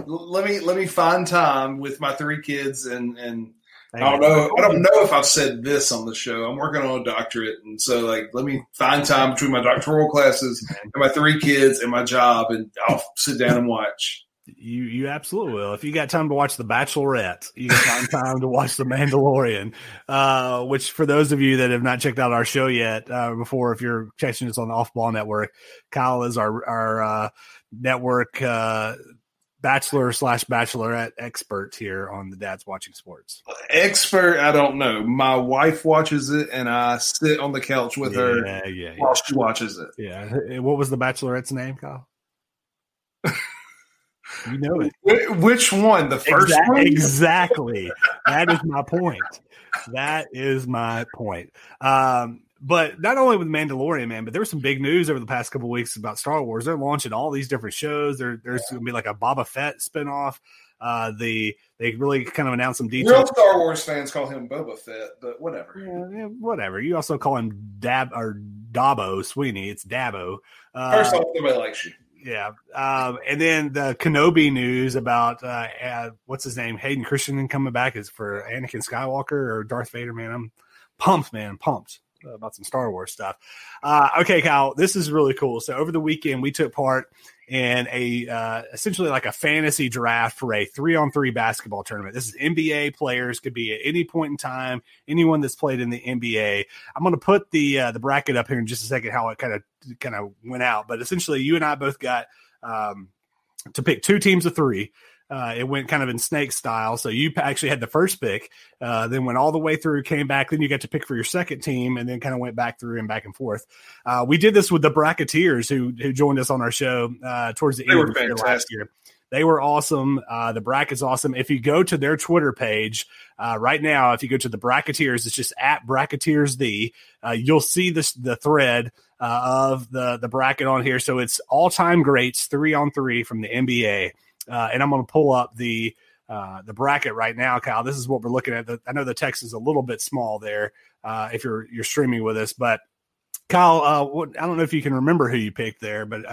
Let me find time with my 3 kids and. I don't know if I've said this on the show. I'm working on a doctorate, and so let me find time between my doctoral classes and my 3 kids and my job, and I'll sit down and watch. You absolutely will. If you got time to watch The Bachelorette, you got time to watch The Mandalorian, which for those of you that have not checked out our show yet before, if you're catching us on the Off Ball Network, Kyle is our network Bachelor/Bachelorette expert here on the Dad's Watching Sports. Expert, I don't know. My wife watches it, and I sit on the couch with her while she watches it. Yeah. What was the Bachelorette's name, Kyle? You know it. Which one? The first one? Exactly. That is my point. But not only with Mandalorian, man, but there was some big news over the past couple of weeks about Star Wars. They're launching all these different shows. There's going to be like a Boba Fett spinoff. They really kind of announced some details. Real Star Wars fans call him Boba Fett, but whatever. Yeah, whatever. You also call him Dabo Sweeney. It's Dabo. First off, nobody likes you. Yeah. And then the Kenobi news about what's his name? Hayden Christensen coming back is for Anakin Skywalker or Darth Vader, man. I'm pumped, man. Pumped about some Star Wars stuff. Okay, Kyle, this is really cool. So over the weekend, we took part in a essentially like a fantasy draft for a 3-on-3 basketball tournament. This is NBA players, could be at any point in time, anyone that's played in the NBA. I'm going to put the bracket up here in just a second, how it kind of went out. But essentially, you and I both got to pick 2 teams of 3. It went kind of in snake style. So you actually had the first pick, then went all the way through, came back. Then you got to pick for your second team, and then kind of went back through and back and forth. We did this with the Bracketeers who joined us on our show towards the end of the year last year. They were awesome. The bracket's awesome. If you go to their Twitter page right now, if you go to the Bracketeers, it's just at Bracketeers you'll see the thread of the bracket on here. So it's all-time greats 3-on-3 from the NBA. And I'm going to pull up the bracket right now, Kyle. This is what we're looking at. I know the text is a little bit small there if you're streaming with us, but Kyle, I don't know if you can remember who you picked there, but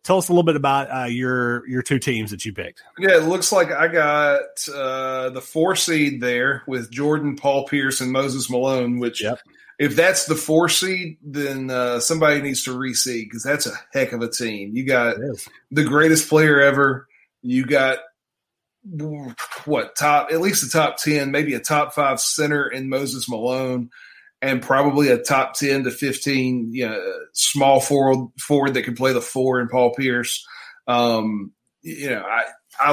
tell us a little bit about your two teams that you picked. Yeah, it looks like I got the 4 seed there with Jordan, Paul Pierce, and Moses Malone, which if that's the 4 seed, then somebody needs to reseed because that's a heck of a team. You got the greatest player ever. You got at least a top 10, maybe a top 5 center in Moses Malone, and probably a top 10 to 15 small forward that can play the 4 in Paul Pierce. I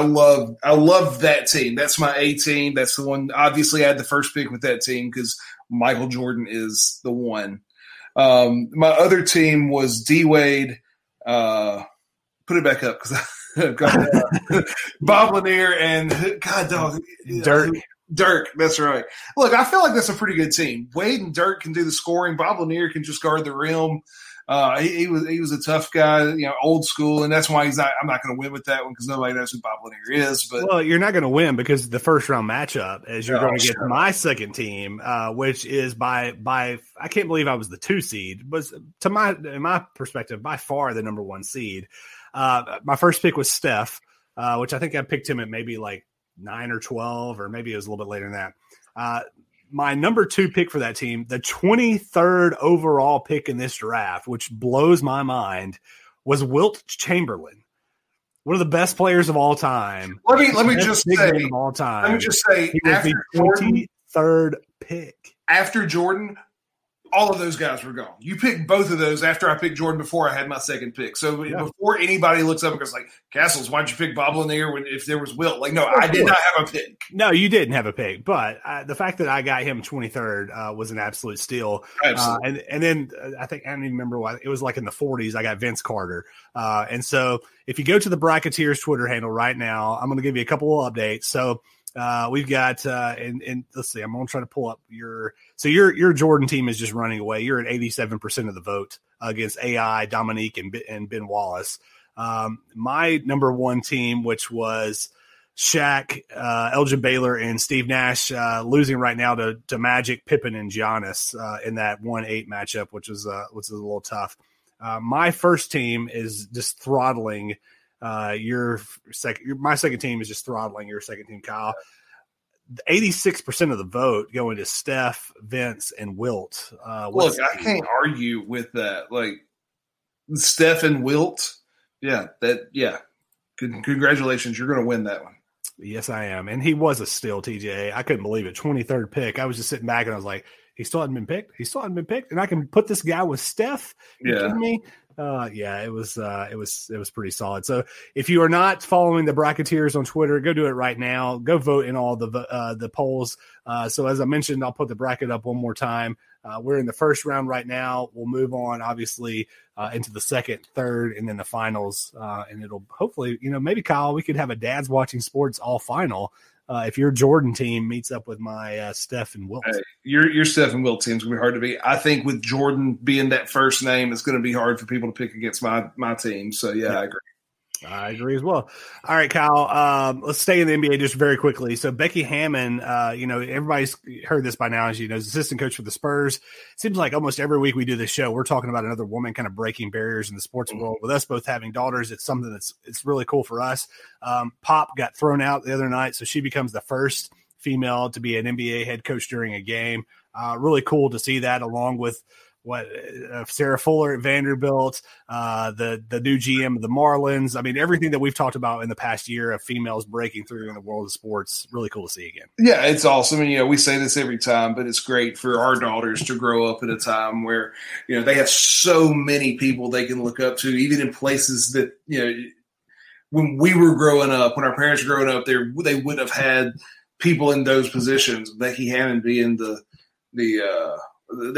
love that team. That's my A team. That's the one. Obviously, I had the first pick with that team because Michael Jordan is the one. My other team was D Wade. Put it back up because Bob Lanier and God dog Dirk, that's right. Look, I feel like that's a pretty good team. Wade and Dirk can do the scoring. Bob Lanier can just guard the rim. He was a tough guy, old school, and that's why I'm not going to win with that one because nobody knows who Bob Lanier is. But well, you're not going to win because the first round matchup is you're going to get my second team, which is by I can't believe I was the 2 seed, was in my perspective by far the number 1 seed. My first pick was Steph, which I think I picked him at maybe like 9 or 12, or maybe it was a little bit later than that. My number 2 pick for that team, the 23rd overall pick in this draft, which blows my mind, was Wilt Chamberlain, one of the best players of all time. Let me just say, he was the 23rd pick after Jordan. All of those guys were gone. You picked both of those after I picked Jordan before I had my second pick. So before anybody looks up and goes like, Castles, why'd you pick Bob Lanier if there was Wilt? Like, no, I did not have a pick. No, you didn't have a pick. But the fact that I got him 23rd was an absolute steal. Absolutely. And then I don't even remember why. It was like in the 40s, I got Vince Carter. And so if you go to the Bracketeers Twitter handle right now, I'm going to give you a couple of updates. So we've got and let's see, I'm gonna try to pull up your Jordan team is just running away. You're at 87% of the vote against AI, Dominique, and Ben Wallace. My number 1 team, which was Shaq, Elgin Baylor, and Steve Nash, losing right now to Magic, Pippen, and Giannis in that 1-8 matchup, which was a little tough. My first team is just throttling my second team is just throttling your second team, Kyle. 86% of the vote going to Steph, Vince, and Wilt. Look, I can't argue with that. Like Steph and Wilt, congratulations, you're going to win that one. Yes, I am, and he was a steal, TJ. I couldn't believe it. 23rd pick. I was just sitting back and I was like, he still hadn't been picked. And I can put this guy with Steph. You kidding me? It was pretty solid. So if you are not following the Bracketeers on Twitter, go do it right now. Go vote in all the polls. So as I mentioned, I'll put the bracket up one more time. We're in the first round right now. We'll move on, obviously, into the second, third, and then the finals. And it'll hopefully, maybe Kyle, we could have a Dad's Watching Sports all final. If your Jordan team meets up with my Steph and Wilt. Your Steph and Wilt team's going to be hard to beat. I think with Jordan being that first name, it's going to be hard for people to pick against my team. So, I agree. I agree as well. All right, Kyle, let's stay in the NBA just very quickly. So Becky Hammon, everybody's heard this by now, as you know, is assistant coach for the Spurs. It seems like almost every week we do this show, we're talking about another woman kind of breaking barriers in the sports world. With us both having daughters, it's something it's really cool for us. Pop got thrown out the other night, so she becomes the first female to be an NBA head coach during a game. Really cool to see that, along with Sarah Fuller at Vanderbilt, the new GM of the Marlins. I mean, everything that we've talked about in the past year of females breaking through in the world of sports, really cool to see again. Yeah, it's awesome. And, we say this every time, but it's great for our daughters to grow up at a time where, they have so many people they can look up to, even in places that, when we were growing up, when our parents were growing up, they wouldn't have had people in those positions. Becky Hammond being the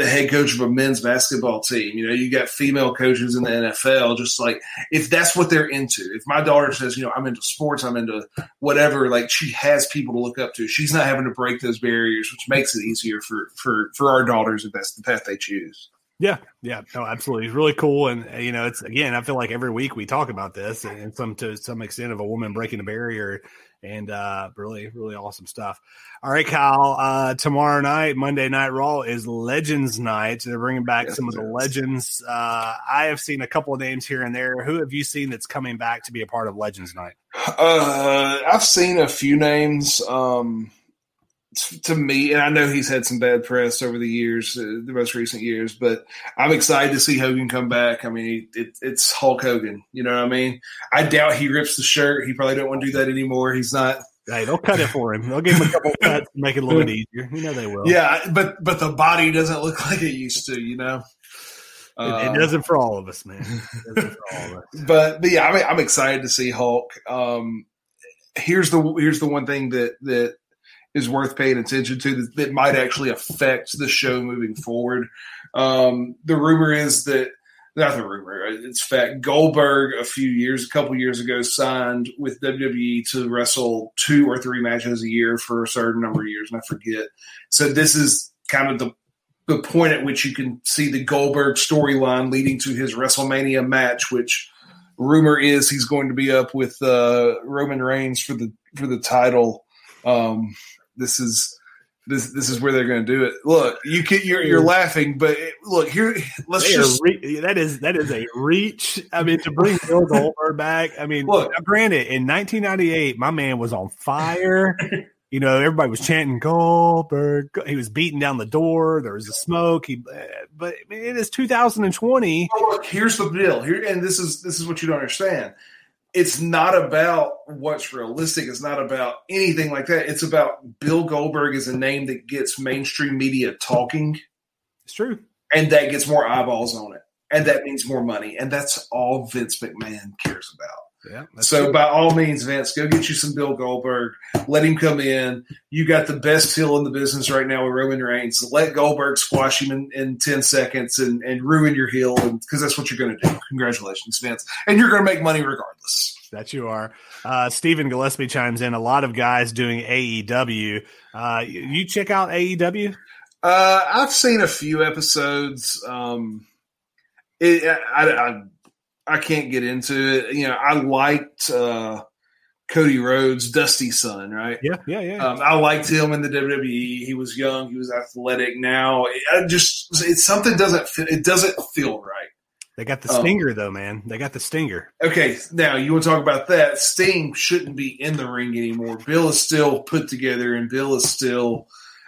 head coach of a men's basketball team. You got female coaches in the NFL. Just like, if that's what they're into, if my daughter says, I'm into sports, I'm into whatever, like, she has people to look up to. She's not having to break those barriers, which makes it easier for our daughters if that's the path they choose. Yeah. No, absolutely. It's really cool. And, it's, again, I feel like every week we talk about this and to some extent of a woman breaking a barrier, and really, really awesome stuff. All right, Kyle, tomorrow night, Monday Night Raw, is Legends Night. They're bringing back some of the legends. I have seen a couple of names here and there. Who have you seen that's coming back to be a part of Legends Night? I've seen a few names. To me, and I know he's had some bad press over the years, the most recent years, but I'm excited to see Hogan come back. I mean, it's Hulk Hogan. You know what I mean? I doubt he rips the shirt. He probably don't want to do that anymore. He's not. Hey, they'll cut it for him. They'll give him a couple of cuts to make it a little bit easier. They will. Yeah, but the body doesn't look like it used to, It doesn't for all of us, man. It doesn't for all of us. But yeah, I'm excited to see Hulk. Here's the one thing that is worth paying attention to that might actually affect the show moving forward. The rumor is that, not the rumor, it's fact, Goldberg a couple years ago signed with WWE to wrestle 2 or 3 matches a year for a certain number of years, and I forget. So this is kind of the point at which you can see the Goldberg storyline leading to his WrestleMania match, which rumor is he's going to be up with Roman Reigns for the title. This is where they're going to do it. Look, you're laughing, but look here. That is a reach. I mean, to bring Bill Goldberg back. I mean, look. Granted, in 1998, my man was on fire. Everybody was chanting Goldberg. He was beating down the door. There was a smoke. But it is 2020. Oh, look, here's the deal. And this is what you don't understand. It's not about what's realistic. It's not about anything like that. It's about Bill Goldberg is a name that gets mainstream media talking. It's true. And that gets more eyeballs on it. And that means more money. And that's all Vince McMahon cares about. Yeah. So by all means, Vince, go get you some Bill Goldberg. Let him come in. You got the best heel in the business right now with Roman Reigns. Let Goldberg squash him in 10 seconds and ruin your heel, because that's what you're going to do. Congratulations, Vince. And you're going to make money regardless. That you are. Stephen Gillespie chimes in. A lot of guys doing AEW. You check out AEW? I've seen a few episodes. I can't get into it. I liked Cody Rhodes, Dusty's son, right? Yeah. I liked him in the WWE. He was young. He was athletic. Now, it's something it doesn't feel right. They got the stinger, though, man. They got the stinger. Okay, now you want to talk about that. Sting shouldn't be in the ring anymore. Bill is still put together, and Bill is still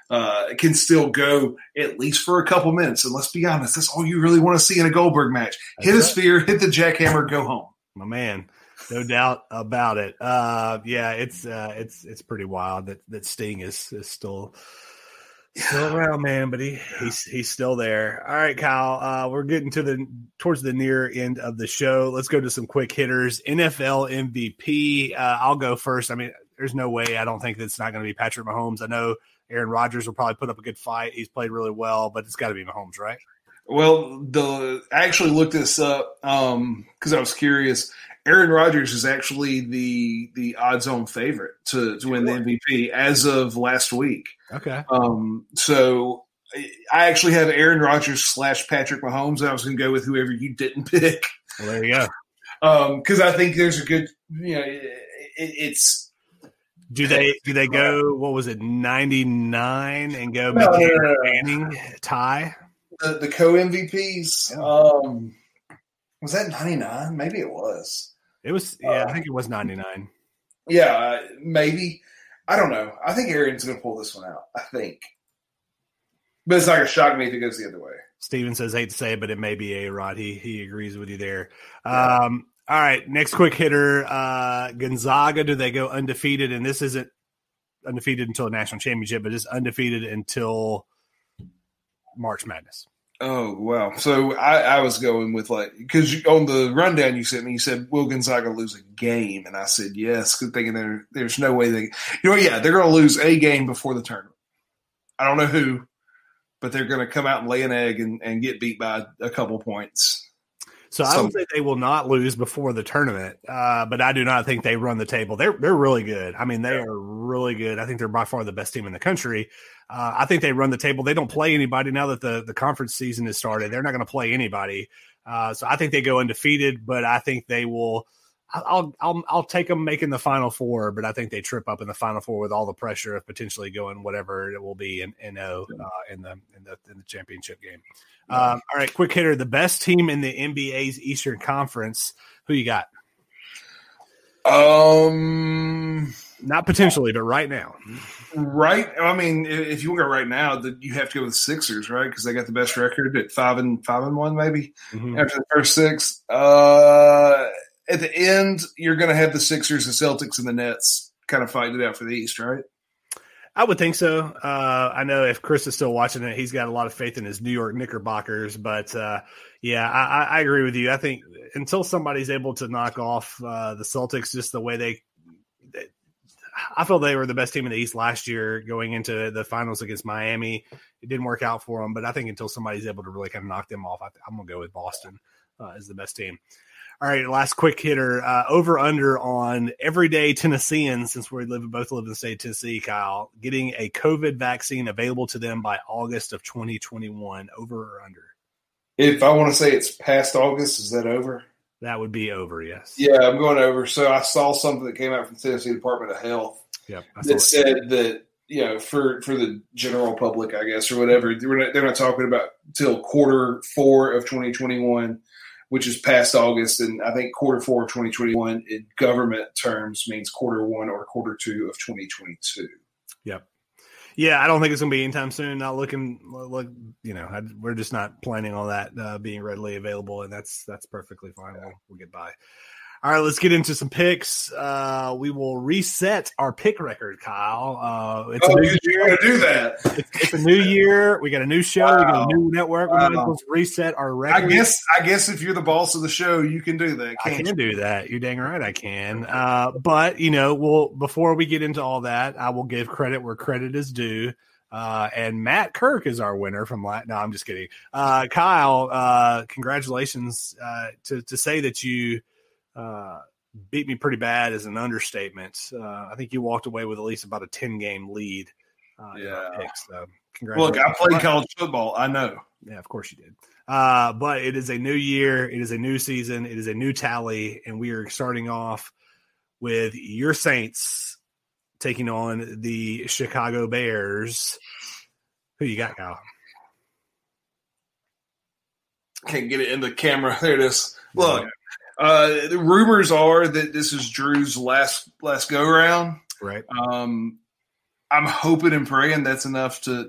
can still go at least for a couple minutes. And let's be honest, that's all you really want to see in a Goldberg match. Hit a spear, hit the jackhammer, go home. My man, no doubt about it. Yeah, it's pretty wild that Sting is still around, man, but he's still there. All right, Kyle, we're getting towards the near end of the show. Let's go to some quick hitters. NFL MVP. I'll go first. I mean, there's no way I don't think that's not going to be Patrick Mahomes. I know Aaron Rodgers will probably put up a good fight. He's played really well, but it's got to be Mahomes, right? Well, I actually looked this up because I was curious. Aaron Rodgers is actually the odds-on favorite to win the MVP as of last week. Okay. So I actually have Aaron Rodgers / Patrick Mahomes, and I was going to go with whoever you didn't pick. Well, there you go. Because I think there's a good, it's. Do they go? What was it, 99 and go Manning tie? The co-MVPs. Was that 99? Maybe it was. It was. Yeah, I think it was 99. Yeah, maybe. I don't know. I think Aaron's going to pull this one out. I think, but it's not going to shock me if it goes the other way. Steven says, "Hate to say it, but it may be A-Rod." He agrees with you there. Yeah. All right, next quick hitter, Gonzaga. Do they go undefeated? And this isn't undefeated until a national championship, but it's undefeated until March Madness. Oh, wow. So I was going with because on the rundown you sent me, you said, will Gonzaga lose a game? And I said, yes, thinking there's no way they're going to lose a game before the tournament. I don't know who, but they're going to come out and lay an egg and get beat by a couple points. So I would say they will not lose before the tournament, but I do not think they run the table. They're really good. I mean, they are really good. I think they're by far the best team in the country. I think they run the table. They don't play anybody now that the conference season has started. They're not going to play anybody. So I think they go undefeated, but I think they will. I'll take them making the Final Four, but I think they trip up in the Final Four with all the pressure of potentially going whatever it will be in the championship game. All right, quick hitter. The best team in the NBA's Eastern Conference. Who you got? Not potentially, but right now. Right. I mean, if you want to go right now, you have to go with the Sixers, right? Because they got the best record at 5-1, maybe after the first six. At the end, you're going to have the Sixers, the Celtics, and the Nets kind of fighting it out for the East, right? I would think so. I know if Chris is still watching it, he's got a lot of faith in his New York Knickerbockers. But, I agree with you. I think until somebody's able to knock off the Celtics just the way I felt they were the best team in the East last year going into the finals against Miami. It didn't work out for them. But I think until somebody's able to really kind of knock them off, I'm going to go with Boston as the best team. All right, last quick hitter. Over under on everyday Tennesseans, since we both live in the state of Tennessee, Kyle, getting a COVID vaccine available to them by August of 2021. Over or under? If I want to say it's past August, is that over? That would be over, yes. Yeah, I'm going over. So I saw something that came out from the Tennessee Department of Health that said that, for the general public, I guess, or whatever, they're not talking about till Q4 of 2021. Which is past August, and I think Q4 of 2021 in government terms means Q1 or Q2 of 2022. Yep. Yeah, I don't think it's going to be anytime soon. Not looking, we're just not planning on that being readily available, and that's perfectly fine. We'll get by. All right, let's get into some picks. We will reset our pick record, Kyle. You're going to do that. It's a new year. We got a new show. Wow. We got a new network. We might as well reset our record. I guess if you're the boss of the show, you can do that. I can do that. You're dang right I can. But, before we get into all that, I will give credit where credit is due. And Matt Kirk is our winner from no, I'm just kidding. Kyle, congratulations to say that you beat me pretty bad is an understatement. I think you walked away with at least about a 10-game lead. Picks, so congratulations. Look, I played college football. I know. Yeah, of course you did. But it is a new year. It is a new season. It is a new tally. And we are starting off with your Saints taking on the Chicago Bears. Who you got, Kyle? Can't get it in the camera. There it is. Look. The rumors are that this is Drew's last go round. Right. I'm hoping and praying that's enough to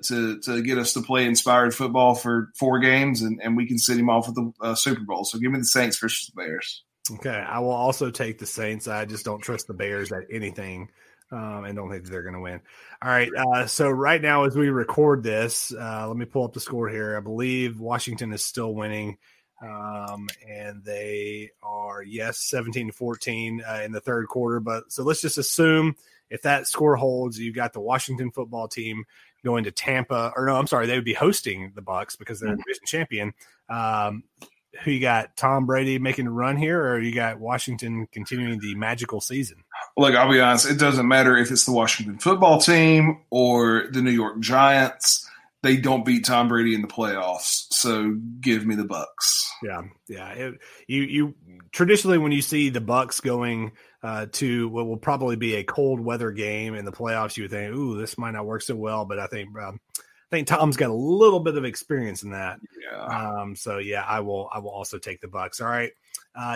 get us to play inspired football for 4 games, and we can send him off with the Super Bowl. So give me the Saints versus the Bears. Okay, I will also take the Saints. I just don't trust the Bears at anything, and don't think that they're going to win. All right. So right now, as we record this, let me pull up the score here. I believe Washington is still winning. And they are 17-14 in the third quarter. But so let's just assume if that score holds, you've got the Washington football team going to Tampa, or no, I'm sorry, they would be hosting the Bucs because they're the division champion. Who you got? Tom Brady making a run here, or you got Washington continuing the magical season? Look, I'll be honest. It doesn't matter if it's the Washington football team or the New York Giants. They don't beat Tom Brady in the playoffs, so give me the Bucs. Yeah. You traditionally, when you see the Bucs going to what will probably be a cold weather game in the playoffs, you would think, "Ooh, this might not work so well." But I think Tom's got a little bit of experience in that. Yeah. I will also take the Bucs. All right.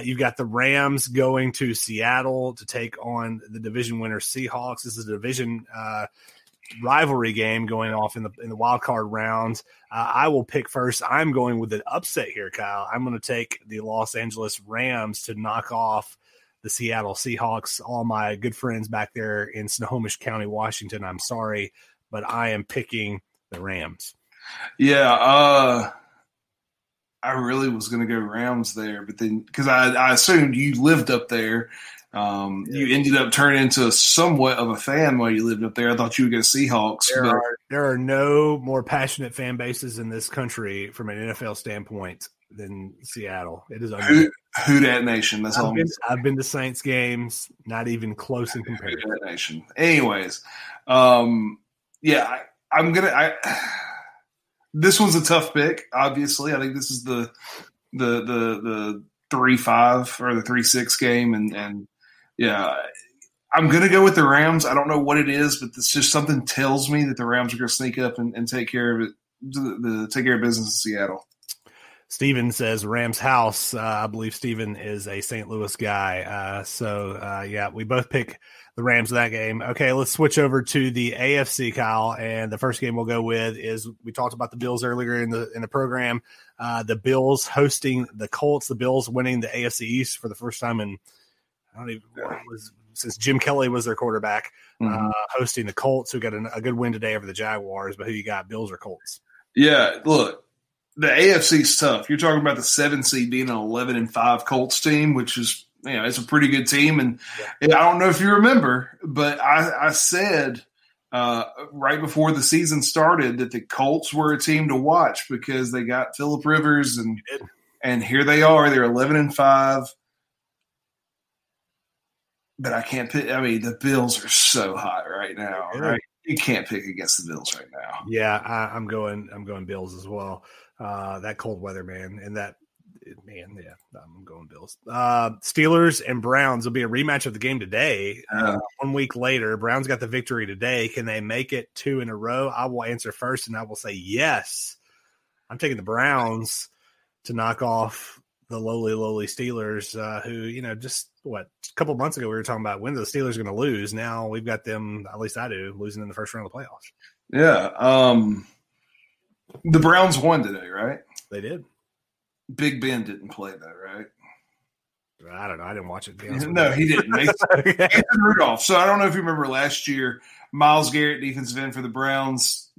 You've got the Rams going to Seattle to take on the division winner Seahawks. This is a division rivalry game going off in the wild card rounds. I will pick first. I'm going with an upset here, Kyle. I'm going to take the Los Angeles Rams to knock off the Seattle Seahawks. All my good friends back there in Snohomish County, Washington, I'm sorry, but I am picking the Rams. Yeah, I really was going to go Rams there, but then because I assumed you lived up there, you ended up turning into somewhat of a fan while you lived up there. I thought you would go Seahawks. There are no more passionate fan bases in this country from an NFL standpoint than Seattle. It is who that nation. That's all. I've been to Saints games, not even close in comparison. Who that nation. Anyways, yeah, I'm gonna. This one's a tough pick. Obviously, I think this is the 3-5 or the 3-6 game, and yeah, I'm gonna go with the Rams. I don't know what it is, but it's just something tells me that the Rams are gonna sneak up and take care of it. Take care of business in Seattle. Steven says Rams house. I believe Steven is a St. Louis guy. Yeah, we both pick the Rams in that game. Okay, let's switch over to the AFC, Kyle. And the first game we'll go with is we talked about the Bills earlier in the program. The Bills hosting the Colts. The Bills winning the AFC East for the first time in since Jim Kelly was their quarterback. Hosting the Colts, who got a good win today over the Jaguars. But who you got, Bills or Colts? Yeah, look. The AFC's tough. You're talking about the 7 seed being an 11-5 Colts team, which is, it's a pretty good team. And I don't know if you remember, but I said right before the season started that the Colts were a team to watch because they got Phillip Rivers, and here they are. They're 11-5. But I can't pick. I mean, the Bills are so hot right now, right? You can't pick against the Bills right now. Yeah, I'm going Bills as well. That cold weather, man, and I'm going Bills. Steelers and Browns will be a rematch of the game today. 1 week later, Browns got the victory today. Can they make it 2 in a row? I will answer first, and I will say yes. I'm taking the Browns to knock off the lowly Steelers, who, just a couple months ago we were talking about when the Steelers are going to lose. Now we've got them, at least I do, losing in the first round of the playoffs. Yeah. The Browns won today, right? They did. Big Ben didn't play though, right? I don't know. I didn't watch it. No, he didn't. Mason Rudolph. So I don't know if you remember last year, Myles Garrett, defensive end for the Browns,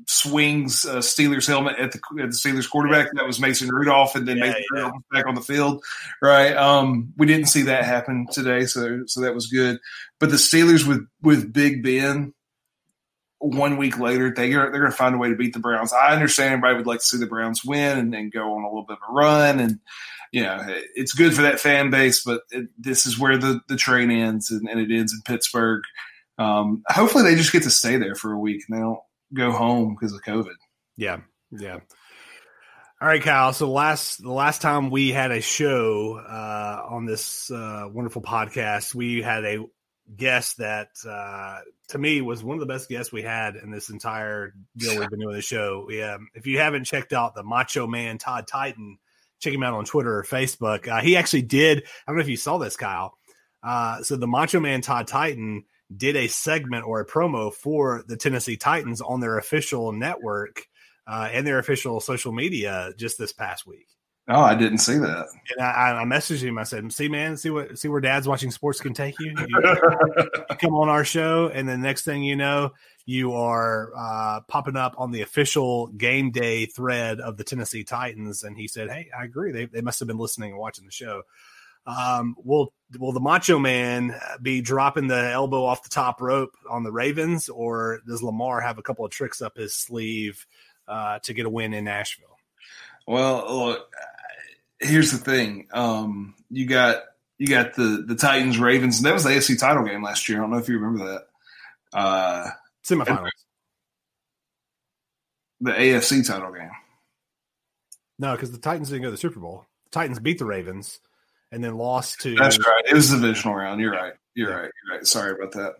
swings a Steelers helmet at the Steelers quarterback. That was Mason Rudolph, and then Mason Rudolph was back on the field, right? We didn't see that happen today, so that was good. But the Steelers with Big Ben, 1 week later, they're going to find a way to beat the Browns. I understand everybody would like to see the Browns win and then go on a little bit of a run, and it's good for that fan base. But this is where the train ends, and it ends in Pittsburgh. Hopefully, they just get to stay there for a week and they don't go home because of COVID. Yeah. All right, Kyle. So the last time we had a show on this wonderful podcast, we had a guest that to me was one of the best guests we had in this entire deal we've been doing the show. If you haven't checked out the Macho Man Todd Titan, check him out on Twitter or Facebook. He actually did. I don't know if you saw this, Kyle. So the Macho Man Todd Titan did a segment or a promo for the Tennessee Titans on their official network and their official social media just this past week. Oh, I didn't see that. And I messaged him. I said, "See, man, see where Dad's watching sports can take you. You come on our show, and the next thing you know, you are popping up on the official game day thread of the Tennessee Titans." And he said, "Hey, I agree. They must have been listening and watching the show." Will the Macho Man be dropping the elbow off the top rope on the Ravens, or does Lamar have a couple of tricks up his sleeve to get a win in Nashville? Well, look, here's the thing. You got the Titans Ravens, and that was the AFC title game last year. I don't know if you remember that. Semifinals. The AFC title game. No, because the Titans didn't go to the Super Bowl. The Titans beat the Ravens and then lost to. That's right. It was the divisional round. You're right. You're right. Sorry about that.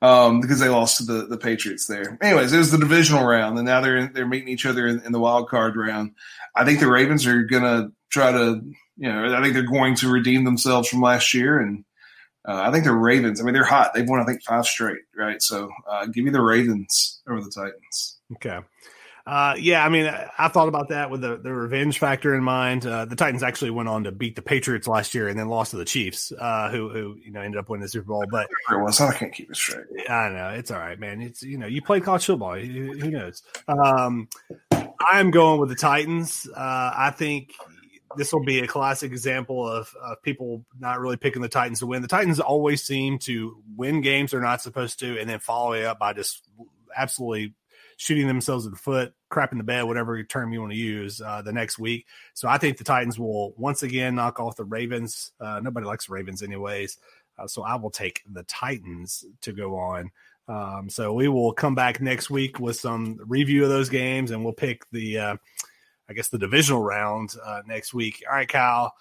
Because they lost to the Patriots there. Anyways, it was the divisional round, and now they're meeting each other in the wild card round. I think the Ravens are going to try to, I think they're going to redeem themselves from last year, and I think the Ravens. I mean, they're hot. They've won, I think, 5 straight, right? So give me the Ravens over the Titans. Okay. Yeah, I mean, I thought about that with the revenge factor in mind. The Titans actually went on to beat the Patriots last year and then lost to the Chiefs, who ended up winning the Super Bowl. But I can't keep it straight. I know it's all right, man. It's you played college football. Who knows? I'm going with the Titans. I think this will be a classic example of people not really picking the Titans to win. The Titans always seem to win games they're not supposed to, and then follow it up by just absolutely shooting themselves in the foot, crap in the bed, whatever term you want to use, the next week. So I think the Titans will once again knock off the Ravens. Nobody likes the Ravens anyways. So I will take the Titans to go on. So we will come back next week with some review of those games, and we'll pick the divisional round next week. All right, Kyle.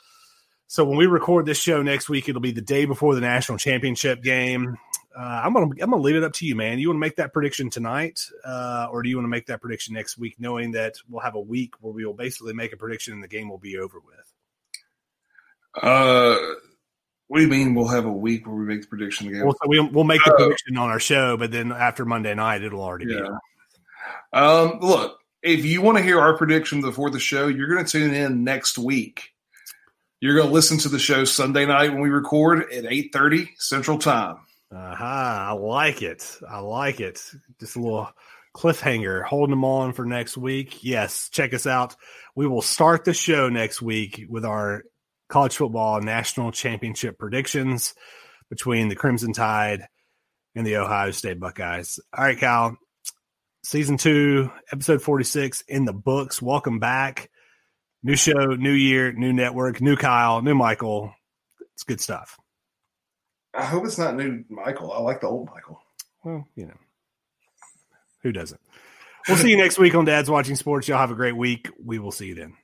So when we record this show next week, it'll be the day before the national championship game. I'm gonna leave it up to you, man. You want to make that prediction tonight, or do you want to make that prediction next week, knowing that we'll have a week where we will basically make a prediction and the game will be over with? What do you mean we'll have a week where we make the prediction again? Well, so we'll make the prediction on our show, but then after Monday night, it'll already be over. Look, if you want to hear our prediction before the show, you're going to tune in next week. You're going to listen to the show Sunday night when we record at 8:30 Central Time. I like it. Just a little cliffhanger, holding them on for next week. Yes, check us out. We will start the show next week with our college football national championship predictions between the Crimson Tide and the Ohio State Buckeyes. All right, Kyle. Season 2, episode 46 in the books. Welcome back. New show, new year, new network, new Kyle, new Michael. It's good stuff. I hope it's not new Michael. I like the old Michael. Well, who doesn't? We'll see you next week on Dad's Watching Sports. Y'all have a great week. We will see you then.